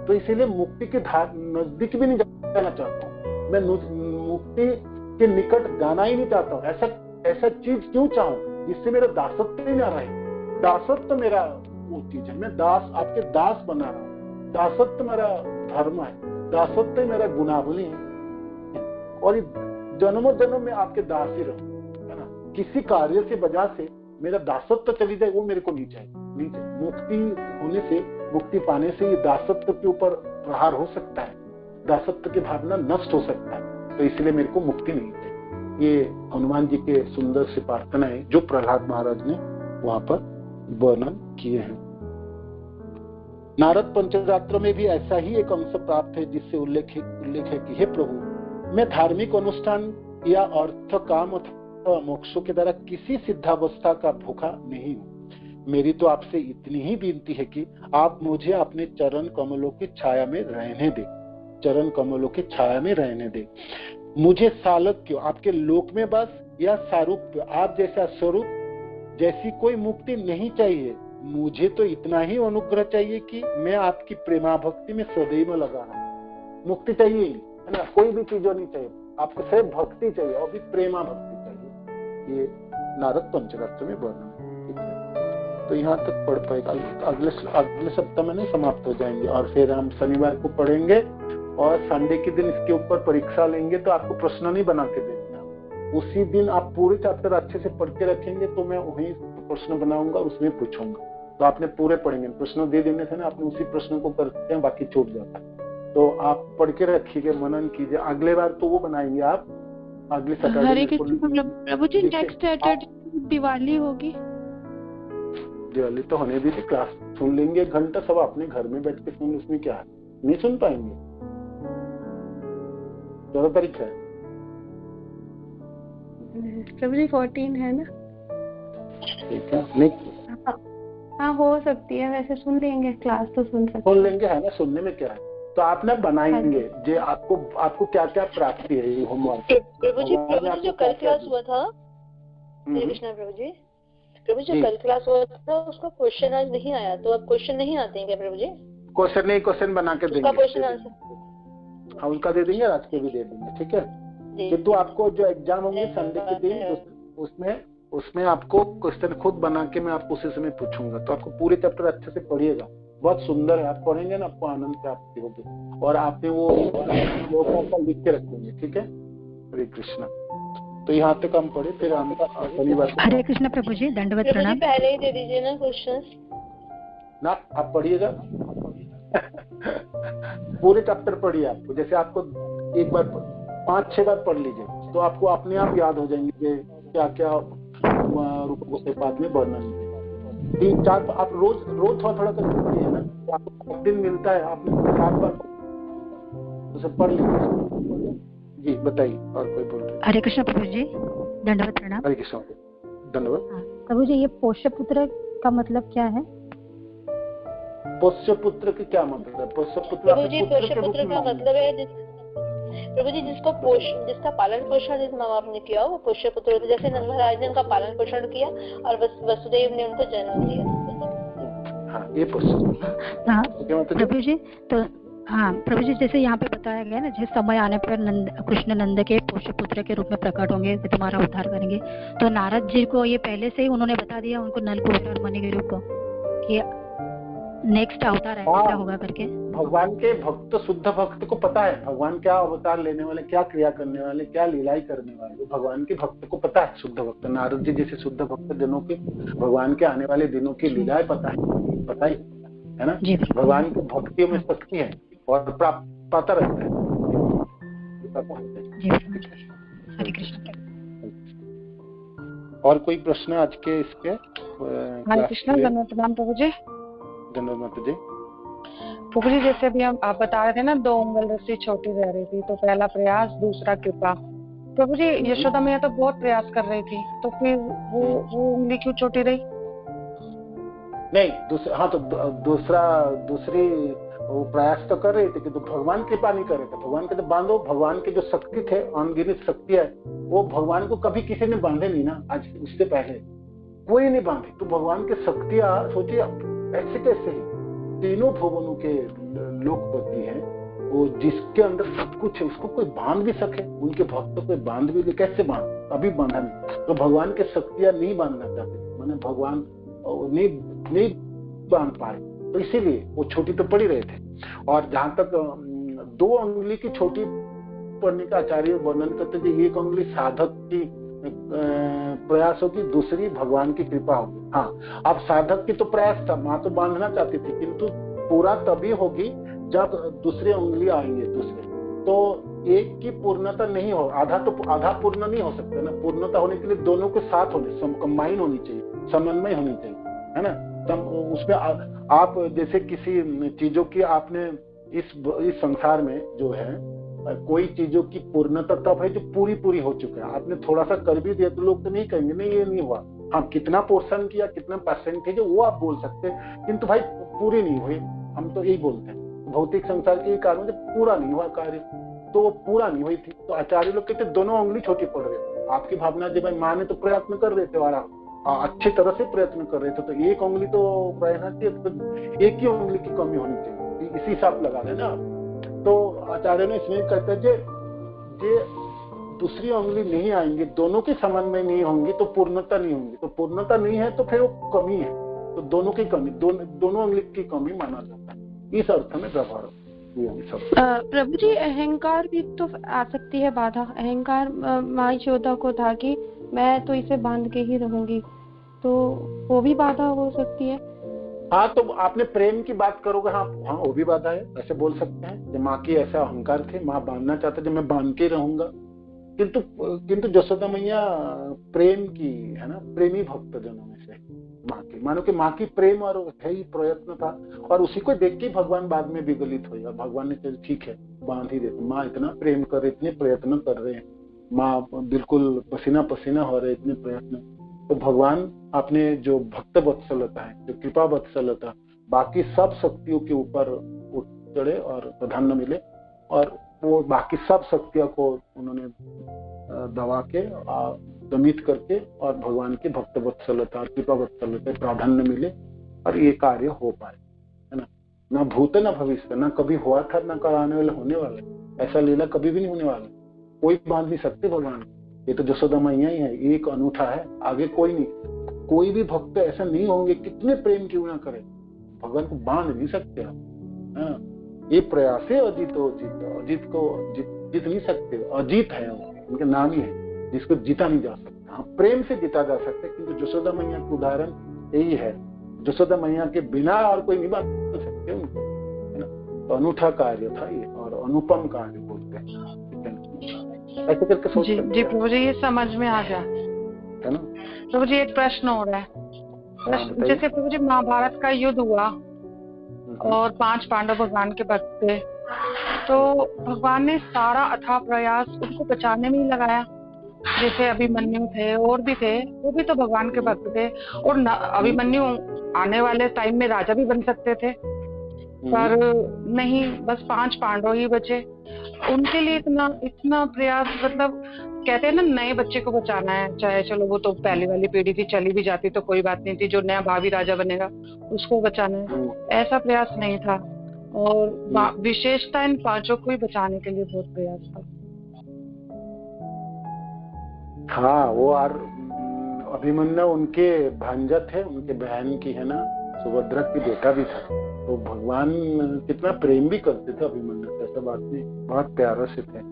तो इसीलिए मुक्ति के नजदीक भी नहीं जाना चाहता हूँ, मैं मुक्ति के निकट जाना ही नहीं चाहता हूँ। ऐसा चीज क्यों चाहूँ जिससे मेरा दासत्व ही ना रहे। दासत्व मेरा वो चीज है, मैं दास आपके दास बना रहा हूँ, दासत्व मेरा धर्म है, दासत्व ही मेरा गुनावली है और जन्मों जन्म में आपके दास ही रहूं, है ना। किसी कार्य से वजह से मेरा दासत्व चली जाए वो मेरे को नहीं चाहिए, नहीं चाहिए। मुक्ति होने से, मुक्ति पाने से ये दासत्व के ऊपर प्रहार हो सकता है, दासत्व की भावना नष्ट हो सकता है, तो इसलिए मेरे को मुक्ति नहीं चाहिए। ये हनुमान जी के सुंदर से प्रार्थना है जो प्रहलाद महाराज ने वहां पर वर्णन किए हैं। नारद पंचरात्र में भी ऐसा ही एक अंश प्राप्त है जिससे उल्लेख है कि हे प्रभु मैं धार्मिक अनुष्ठान या अर्थ काम अथवा मोक्षों के द्वारा किसी सिद्धावस्था का भूखा नहीं हूँ। मेरी तो आपसे इतनी ही विनती है कि आप मुझे अपने चरण कमलों की छाया में रहने दे, चरण कमलों की छाया में रहने दे। मुझे सालोक्य आपके लोक में बस या सारूप्य आप जैसा स्वरूप जैसी कोई मुक्ति नहीं चाहिए, मुझे तो इतना ही अनुग्रह चाहिए कि मैं आपकी प्रेमा भक्ति में सदैव लगा रहूं। मुक्ति चाहिए है ना, कोई भी चीजों नहीं चाहिए, आपको सिर्फ भक्ति चाहिए और भी प्रेमा भक्ति चाहिए। ये नारद पंचरात्र में वर्णन है। तो यहाँ तक पढ़ पाएगा। अगले सप्ताह में नहीं समाप्त हो जाएंगे और फिर हम शनिवार को पढ़ेंगे और संडे के दिन इसके ऊपर परीक्षा लेंगे। तो आपको प्रश्न नहीं बना के देंगे, उसी दिन आप पूरे चैप्टर अच्छे से पढ़ के रखेंगे तो मैं वही प्रश्न बनाऊंगा, उसमें पूछूंगा। तो आपने पूरे पढ़ेंगे, प्रश्न दे देने से ना आपने उसी प्रश्न को करते हैं, बाकी छूट जाता है। तो आप पढ़ के रखिएगा, मनन कीजिए। अगले बार तो वो बनाएंगे आप अगले सैटरडे। हरे कृष्ण प्रभु जी, नेक्स्ट सैटरडे दिवाली होगी। दिवाली तो होने दीजिए, क्लास सुन लेंगे 1 घंटा, सब अपने घर में बैठ के सुन, उसमें क्या है, नहीं सुन पाएंगे। 14 तारीख है प्रभु जी, 14 है ना? ठीक है, नहीं हाँ हो सकती है, वैसे सुन लेंगे, क्लास तो सुन लेंगे, है ना, सुनने में क्या है। तो आप ना बनाएंगे जो आपको क्या क्या प्राप्ति है ये होमवर्क। प्रभु जी जो कल क्लास हुआ था, हरे कृष्णा प्रभु जी जो कल क्लास हुआ था उसका क्वेश्चन आज नहीं आया, तो अब क्वेश्चन नहीं आते हैं क्या प्रभु जी? क्वेश्चन बना के देंगे, क्वेश्चन आंसर हाँ उनका दे देंगे, आज के भी दे देंगे, ठीक है। किंतु आपको जो एग्जाम होंगे संडे के दिन, उसमें आपको क्वेश्चन खुद बना के मैं आपको उसी समय पूछूंगा। तो आपको पूरे चैप्टर अच्छे से पढ़िएगा, बहुत सुंदर है, आप पढ़ेंगे ना आपको आनंद प्राप्ति होगी। और आपने वो लिख के रखेंगे, ठीक है। हरे कृष्णा। तो यहाँ तक हम पढ़े, फिर हम शनिवार। हरे कृष्ण प्रभु जी, दंडवत प्रणाम। पहले ही दे दीजिए ना क्वेश्चंस ना, आप पढ़िएगा पूरे चैप्टर पढ़िए। आपको जैसे आपको एक बार 5-6 बार पढ़ लीजिए तो आपको अपने आप याद हो जाएंगे क्या क्या रूप से बाद में वर्णन। 3-4 आप रोज थोड़ा करके पढ़िए ना, आपको 1 दिन मिलता है, आपने 7 बार उसे पढ़ लीजिए। जी बताइए, और कोई बोल रहे? हरे कृष्ण प्रभु जी, दंडवत प्रणाम। हरे कृष्ण, धन्यवाद। प्रभु जी, ये पोष्य पुत्र का मतलब क्या है? पोष्य पुत्र की क्या मतलब है? पोष्य पुत्र का मतलब है प्रभु जी जिसका पालन पोषण जिस माँ बाप ने किया वो पोष्य पुत्र। जैसे नंदराज ने उनका पालन पोषण किया और वसुदेव ने उनको जन्म दिया। हाँ, ये पोष्य। हाँ प्रभु जी, तो हाँ प्रभु जी, जैसे यहाँ पे बताया गया ना, जिस समय आने पर कृष्ण नंद के पोष्य पुत्र के रूप में प्रकट होंगे, तुम्हारा उद्धार करेंगे। तो नारद जी को ये पहले से ही उन्होंने बता दिया उनको, नल को अवतार मणि के रूप को, कि नेक्स्ट अवतार ऐसा होगा करके। भगवान के भक्त, शुद्ध भक्त को पता है भगवान क्या अवतार लेने वाले, क्या क्रिया करने वाले, क्या लीलाई करने वाले। भगवान के भक्त को पता है, शुद्ध भक्त नारद जी जैसे शुद्ध भक्त जनों के भगवान के आने वाले दिनों की लीलाएं पता ही है ना। भगवान की भक्तियों में शक्ति है और पता रहता है। और कोई प्रश्न आज के इसके? हरे कृष्ण, धन्यवाद प्रभु जी। धन्यवाद जी। प्रभु जी, जैसे अभी आप बता रहे थे ना, 2 उंगल रस्सी छोटी रह रही थी, तो पहला प्रयास, दूसरा कृपा। प्रभु जी, यशोदा मैया तो बहुत प्रयास कर रही थी, तो फिर वो उंगली क्यों छोटी रही? नहीं, हाँ तो दूसरी वो प्रयास तो कर रहे थे कि तो भगवान कृपा नहीं कर रहे थे। भगवान के तो बांधो, भगवान के जो शक्ति थे, अनगिनत शक्ति है, वो भगवान को कभी किसी ने बांधे नहीं ना। आज उससे पहले कोई नहीं बांधे। तो भगवान की शक्तियां सोचिए ऐसे कैसे तीनों भुवनों के लोकपति हैं, वो जिसके अंदर सब कुछ है, उसको कोई बांध भी सके? उनके भक्त कोई बांध भी ले, कैसे बांध? कभी बांधा नहीं। तो भगवान के शक्तियां नहीं बांधना चाहते, मैंने भगवान नहीं बांध पाए, तो इसीलिए वो छोटी तो पड़ी रहे थे। और जहां तक 2 उंगली की छोटी पड़ने का आचार्य वर्णन करते थे, 1 उंगली साधक की प्रयास होगी, दूसरी भगवान की कृपा होगी। हाँ, अब साधक की तो प्रयास था, माँ तो बांधना चाहती थी, किंतु पूरा तभी होगी जब दूसरी उंगली आएंगे दूसरे। तो एक की पूर्णता नहीं हो, आधा पूर्ण नहीं हो सकता ना। पूर्णता होने के लिए दोनों के साथ होने, कंबाइन होनी चाहिए, समन्वय होनी चाहिए, है ना। उसमें आप जैसे किसी चीजों की आपने इस संसार में जो है कोई चीजों की पूर्णता तब है जो पूरी हो चुका है। आपने थोड़ा सा कर भी दिया तो लोग तो नहीं कहेंगे नहीं ये नहीं हुआ। हाँ, कितना पोर्शन किया, कितना परसेंटेज वो आप बोल सकते हैं, किंतु भाई पूरी नहीं हुई, हम तो यही बोलते हैं। भौतिक संसार के कारण पूरा नहीं हुआ कार्य, तो वो पूरा नहीं हुई थी। तो आचार्य लोग कहते दोनों उंगली छोटी पड़ रही। आपकी भावना जब भाई माँ ने तो प्रयत्न कर रहे थे और अच्छी तरह से प्रयत्न कर रहे थे, तो 1 उंगली तो प्रयास थी, तो 1 ही उंगली की कमी होनी चाहिए, इसी हिसाब लगा लेना। तो आचार्य ने इसमें कहते हैं जे दूसरी उंगली नहीं आएंगी, दोनों के समन्वय नहीं होंगी तो पूर्णता नहीं होंगी। तो पूर्णता नहीं है तो फिर वो कमी है, तो दोनों की कमी, दोनों अंग की कमी माना जाता है। इस अर्थ में व्यवहार प्रभु जी, अहंकार भी तो आ सकती है बाधा। अहंकार माँ यशोदा को था कि मैं तो इसे बांध के ही रहूंगी, तो वो भी बाधा हो सकती है। हाँ, तो आपने प्रेम की बात करोगे, हाँ हाँ वो भी बाधा है, ऐसे बोल सकते हैं कि माँ की ऐसा अहंकार थे, माँ बांधना चाहते थे, मैं बांध के रहूंगा। किंतु जसोदा मैया प्रेम की है ना, प्रेमी भक्त जनों में से माँ की, मानो कि माँ की प्रेम और है ही प्रयत्न था, और उसी को देख के भगवान बाद में विगलित हुए। भगवान ने कहा ठीक है बांध ही देते, माँ इतना प्रेम कर रहे, इतने प्रयत्न कर रहे हैं, माँ बिल्कुल पसीना पसीना हो रहे, इतने प्रयत्न। तो भगवान अपने जो भक्त वत्सलता है, जो कृपा वत्सलता, बाकी सब शक्तियों के ऊपर उठ चढ़े और प्राधान्य मिले, और वो बाकी सब शक्तियों को उन्होंने दबा के दमित करके, और भगवान की भक्त वत्सलता और कृपा वत्सलता प्राधान्य मिले, और ये कार्य हो पाए, है ना। ना भूत ना भविष्य, ना कभी हुआ था, ना कभी आने वाला होने वाला, ऐसा लीला कभी भी नहीं होने वाला, कोई बांध नहीं सकते भगवान। ये तो जसोदा मैया ही है, एक अनूठा है, आगे कोई नहीं। कोई भी भक्त ऐसा नहीं होंगे, कितने प्रेम क्यों ना करे, भगवान को बांध नहीं सकते आप। ये प्रयास है अजीत को जीत नहीं सकते, अजीत है उनके नाम ही है, जिसको जीता नहीं जा सकता। हाँ, प्रेम से जीता जा सकता है, क्योंकि जसोदा मैया का उदाहरण यही है। जसोदा मैया के बिना और कोई नहीं बांध सकते उनको, है ना। तो अनूठा कार्य था ये, और अनुपम कार्य बोलते हैं, ऐसे करके सोच सकते हैं। जी प्रभु जी, ये समझ में आ गया, है ना। प्रभु जी एक प्रश्न हो रहा है, जैसे प्रभु जी महाभारत का युद्ध हुआ और 5 पांडव भगवान के भक्त थे, तो भगवान ने सारा अथाह प्रयास उनको बचाने में ही लगाया। जैसे अभिमन्यु थे और भी थे, वो भी तो भगवान के भक्त थे, और अभिमन्यु आने वाले टाइम में राजा भी बन सकते थे, पर नहीं, बस 5 पांडव ही बचे। उनके लिए इतना प्रयास, मतलब कहते हैं ना, नए बच्चे को बचाना है, चाहे चलो वो तो पहली वाली पीढ़ी थी, चली भी जाती तो कोई बात नहीं थी, जो नया भावी राजा बनेगा उसको बचाना है, ऐसा प्रयास नहीं था। और विशेषता इन 5 को ही बचाने के लिए बहुत प्रयास था। हाँ, वो और अभिमन्यु उनके भांजा थे, उनके बहन की, है ना, सुभद्रा की बेटा भी था। तो भगवान कितना प्रेम भी करते थे अभिमन्यु से, ऐसा बात नहीं, बहुत प्यारे से थे।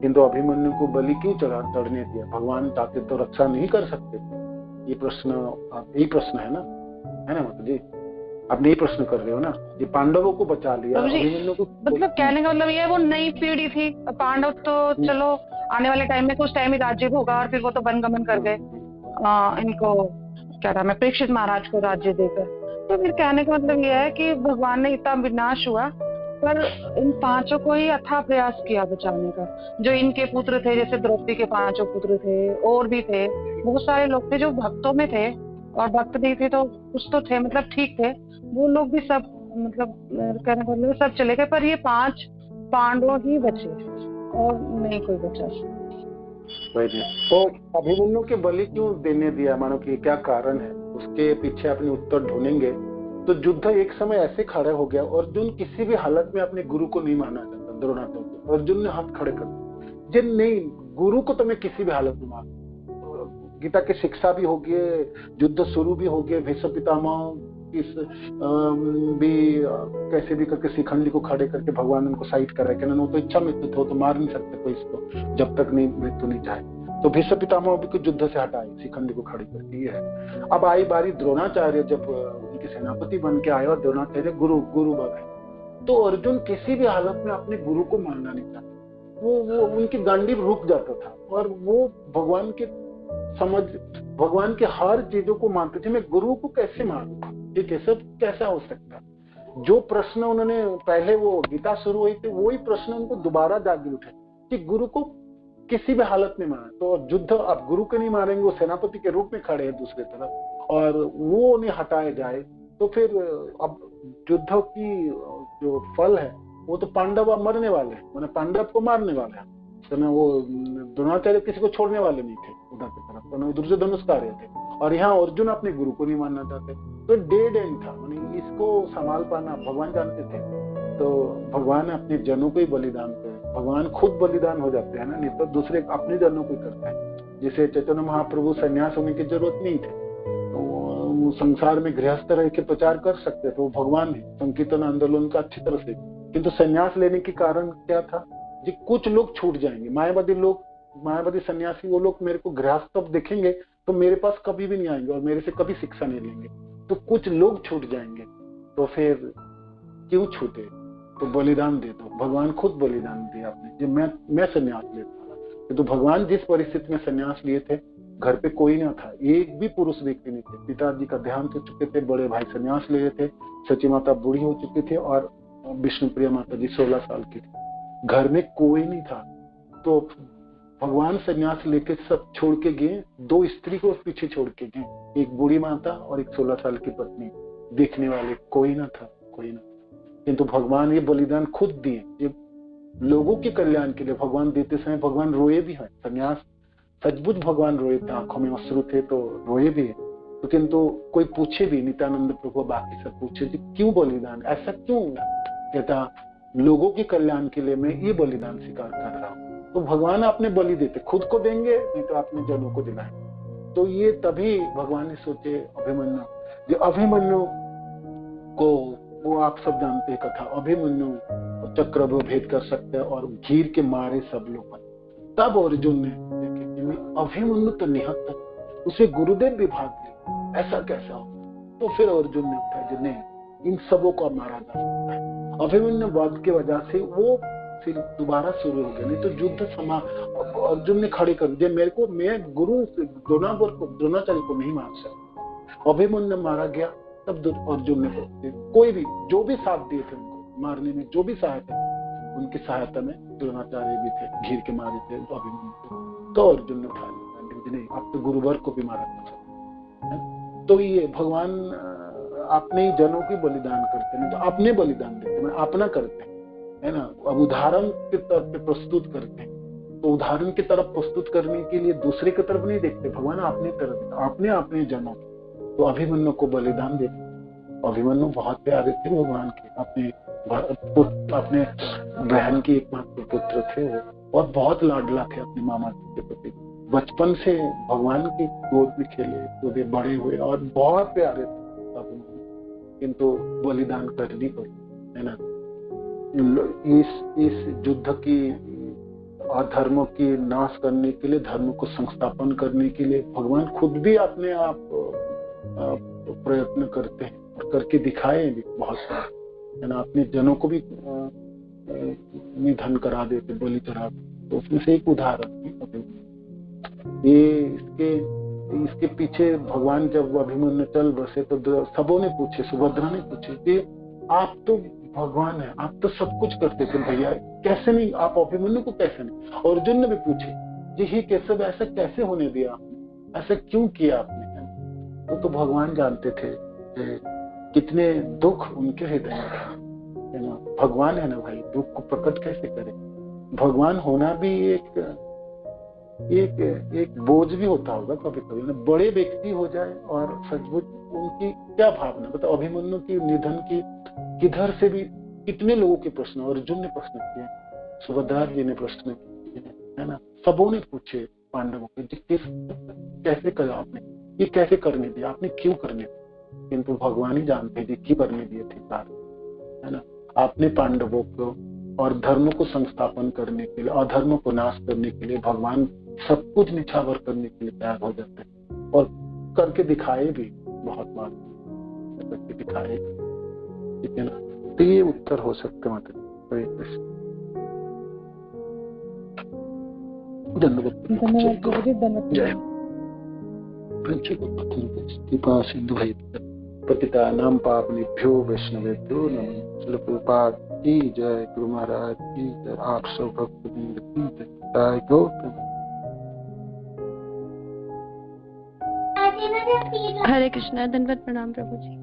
किंतु अभिमन्यु को बलि क्यों चढ़ने दिया? भगवान चाहते तो रक्षा नहीं कर सकते थे? ये प्रश्न है ना, है ना माता जी, आप नहीं प्रश्न कर रहे हो ना। ये पांडवों को बचा लिया, अभिमन्यु को, मतलब कहने का मतलब ये, वो नई पीढ़ी थी, पांडव तो चलो आने वाले टाइम में कुछ टाइम ही राज्य होगा, और फिर वो तो वनगमन कर गए, इनको क्या नाम है, परीक्षित महाराज को राज्य देकर। तो फिर कहने का मतलब ये है कि भगवान ने इतना विनाश हुआ, पर इन 5 को ही अथाह प्रयास किया बचाने का। जो इनके पुत्र थे, जैसे द्रौपदी के 5 पुत्र थे, और भी थे, बहुत सारे लोग थे जो भक्तों में थे, और भक्त नहीं थे तो कुछ तो थे, मतलब ठीक थे, वो लोग भी सब, मतलब कहने का मतलब सब चले गए, पर ये 5 पांडव ही बचे और नहीं कोई बचा। तो अभिमन्यु के बलि क्यों देने दिया, मानो कि क्या कारण है, उसके पीछे अपने उत्तर ढूंढेंगे। तो युद्ध एक समय ऐसे खड़ा हो गया, अर्जुन किसी भी हालत में अपने गुरु को नहीं मानना चाहता। द्रोणाचार्य अर्जुन ने हाथ खड़े कर दिए, जिन नहीं, गुरु को तो मैं किसी भी हालत में मान। गीता की शिक्षा भी हो गई, युद्ध शुरू भी हो गए, भीष्म पितामह इस भी कैसे भी करके शिखंडी को खड़े करके भगवान उनको साइड कर रहे हैं, वो तो इच्छा मृत्यु थे, तो मार नहीं सकते कोई इसको जब तक नहीं मृत्यु नहीं चाहे। तो भीष्म पितामह भी कुछ युद्ध से हटाए, शिखंडी को खड़ी करके। ये है। अब आई बारी द्रोणाचार्य, जब उनके सेनापति बन के आए और द्रोणाचार्य गुरु बने, तो अर्जुन किसी भी हालत में अपने गुरु को मानना नहीं चाहते। वो उनकी गांडी रुक जाता था, और वो भगवान के समझ, भगवान के हर चीजों को मानते थे। मैं गुरु को कैसे मानूं, ये कैसा हो सकता है? जो प्रश्न उन्होंने पहले, वो गीता शुरू हुई थी, वही प्रश्न उनको दोबारा जागे उठे कि गुरु को किसी भी हालत में माना। तो युद्ध अब गुरु को नहीं मानेंगे, वो सेनापति के रूप में खड़े हैं दूसरी तरफ, और वो उन्हें हटाए जाए, तो फिर अब युद्ध की जो फल है वो तो पांडव मरने वाले हैं, मैंने पांडव को मारने वाले हैं, तो ना वो द्रोणाचार्य किसी को छोड़ने वाले नहीं थे उधर की तरफ, तो दुर्योधनुष कार्य थे। और यहाँ अर्जुन अपने गुरु को नहीं मानना चाहते, तो डेड एंड था, मैंने इसको संभाल पाना भगवान जानते थे। तो भगवान अपने जनों को ही बलिदान करे, भगवान खुद बलिदान हो जाते हैं ना, नहीं तो दूसरे अपने जनों को ही करते हैं। जैसे चैतन्य महाप्रभु संन्यास होने की जरूरत नहीं थी, तो वो संसार में गृहस्थ रह के प्रचार कर सकते थे, वो भगवान है, संकीर्तन आंदोलन का अच्छी तरह से। किंतु संन्यास लेने के कारण क्या था जी, कुछ लोग छूट जाएंगे, मायावादी लोग, मायावादी सन्यासी, वो लोग मेरे को गृहस्थ देखेंगे तो मेरे पास कभी भी नहीं आएंगे और मेरे से कभी शिक्षा नहीं लेंगे, तो कुछ लोग छूट जाएंगे। तो फिर क्यों छूटे, तो बलिदान दे दो। भगवान खुद बलिदान दिया आपने, जब मैं संन्यास लेता, तो भगवान जिस परिस्थिति में संन्यास लिए थे, घर पे कोई ना था, एक भी पुरुष व्यक्ति नहीं थे, पिताजी का देहांत हो चुके थे, बड़े भाई संन्यास ले रहे थे, सची माता बूढ़ी हो चुकी थी और विष्णुप्रिया माता जी 16 साल की थी, घर में कोई नहीं था। तो भगवान संन्यास लेके सब छोड़ के गए, 2 स्त्री को पीछे छोड़ के गए, एक बूढ़ी माता और एक 16 साल की पत्नी, देखने वाले कोई ना था, कोई ना। किंतु भगवान ये बलिदान खुद दिए, ये लोगों के कल्याण के लिए। भगवान देते समय भगवान रोए भी है, संन्यास सचमुच भगवान रोए थे, आंखों में अश्रु थे तो रोए भी है। तो किंतु कोई पूछे भी, नित्यानंद प्रभु बाकी सब पूछे जी क्यों बलिदान, ऐसा क्यों? कहता लोगों के कल्याण के लिए मैं ये बलिदान स्वीकार कर रहा हूँ। तो भगवान अपने बलि देते, खुद को देंगे नहीं तो अपने जनों को दिलाएंगे। तो ये तभी भगवान ने सोचे अभिमन्यु, जो अभिमन्यु को, वो आप सब जानते हैं कथा, अभिमन्यु चक्र भेद कर सकते हैं और घीर के मारे सब लोग। तब अर्जुन ने देखे कि अभिमन्यु तो निहत था, उसे गुरुदेव भी भाग गए, ऐसा कैसा हो? तो फिर अर्जुन ने उठाया जो नहीं, इन सबों को मारा जा सकता है। अभिमन्यु वध की वजह से वो फिर दोबारा शुरू हो गया, नहीं तो युद्ध समा अर्जुन ने खड़े कर दिया, मेरे को, मैं गुरु द्रोणाचार्य को नहीं मार सकता। अभिमन्यु मारा गया, तब अर्जुन ने, कोई भी जो भी साथ दिए थे उनको मारने में, जो भी सहायता थी, उनकी सहायता में द्रोणाचार्य भी थे, घीर के मारे थे तो अभिमन्यु, तो अर्जुन ने उठा लिया, नहीं आप तो गुरुवर को भी मारा था। तो ये भगवान अपने जनों की बलिदान करते हैं, तो अपने बलिदान देते हैं, अपना करते हैं, है ना। अब उदाहरण की तरफ प्रस्तुत करते हैं, तो उदाहरण की तरफ प्रस्तुत करने के लिए दूसरे की तरफ नहीं देखते, भगवान अपने तरफ, अपने जनों। तो अभिमन्यु को बलिदान देते। अभिमन्यु बहुत प्यारे थे भगवान के, अपने बहन की एकमात्र पुत्र थे वो, और बहुत लाडला थे अपने मामा जी के प्रति। बचपन से भगवान की गोद में खेले, तो वे बड़े हुए और बहुत प्यारे थे अभिमन्यु, किंतु बलिदान करनी पड़ी, है ना। इस युद्ध की अधर्म की नाश करने के लिए, धर्म को संस्थापन करने के लिए भगवान खुद भी अपने आप प्रयत्न करते हैं और करके दिखाए भी बहुत सारे, है ना। अपने जनों को भी निधन करा देते, बलि चढ़ा देते। तो उसमें से एक उदाहरण ये इसके पीछे भगवान जब अभिमन्यु चल बसे तो सबों ने पूछे, सुभद्रा ने पूछे कि आप तो भगवान है, आप तो सब कुछ करते थे भैया, कैसे नहीं, आप अभिमन्यु को कैसे नहीं? अर्जुन ने भी पूछे जी ही कैसे, ऐसा कैसे होने दिया आपने, ऐसा क्यों किया आपने? तो भगवान जानते थे कितने दुख उनके हृदय में है ना। भगवान है ना भाई, दुख को प्रकट कैसे करे? भगवान होना भी एक बोझ भी होता होगा कभी कभी ना। बड़े व्यक्ति हो जाए और सचमुच उनकी क्या भावना, मतलब अभिमन्यु की निधन की किधर से भी कितने लोगों के प्रश्न, अर्जुन ने प्रश्न किए, सुभद्रा जी ने प्रश्न किए, है ना। सबों ने पूछे पांडवों के, कैसे करा आपने, ये कैसे करने दिया आपने, क्यों करने दिया? किंतु भगवान ही जानते जी क्यों करने दिए थे कार्य, है ना। आपने पांडवों को और धर्म को संस्थापन करने के लिए, अधर्म को नाश करने के लिए भगवान सब कुछ निछावर करने के लिए तैयार हो जाते हैं और करके दिखाए भी, बहुत बार करके दिखाए, ठीक है ना। तो ये उत्तर हो सकते मतलब सिंधु भाई पतिता नाम पावनेभ्यो वैष्णवेभ्यो नमः। श्रील प्रभुपाद की जय, गुरु महाराज की जय, आप सब भक्त की जय। गौतम हरे कृष्णा, दंडवत प्रणाम प्रभु जी।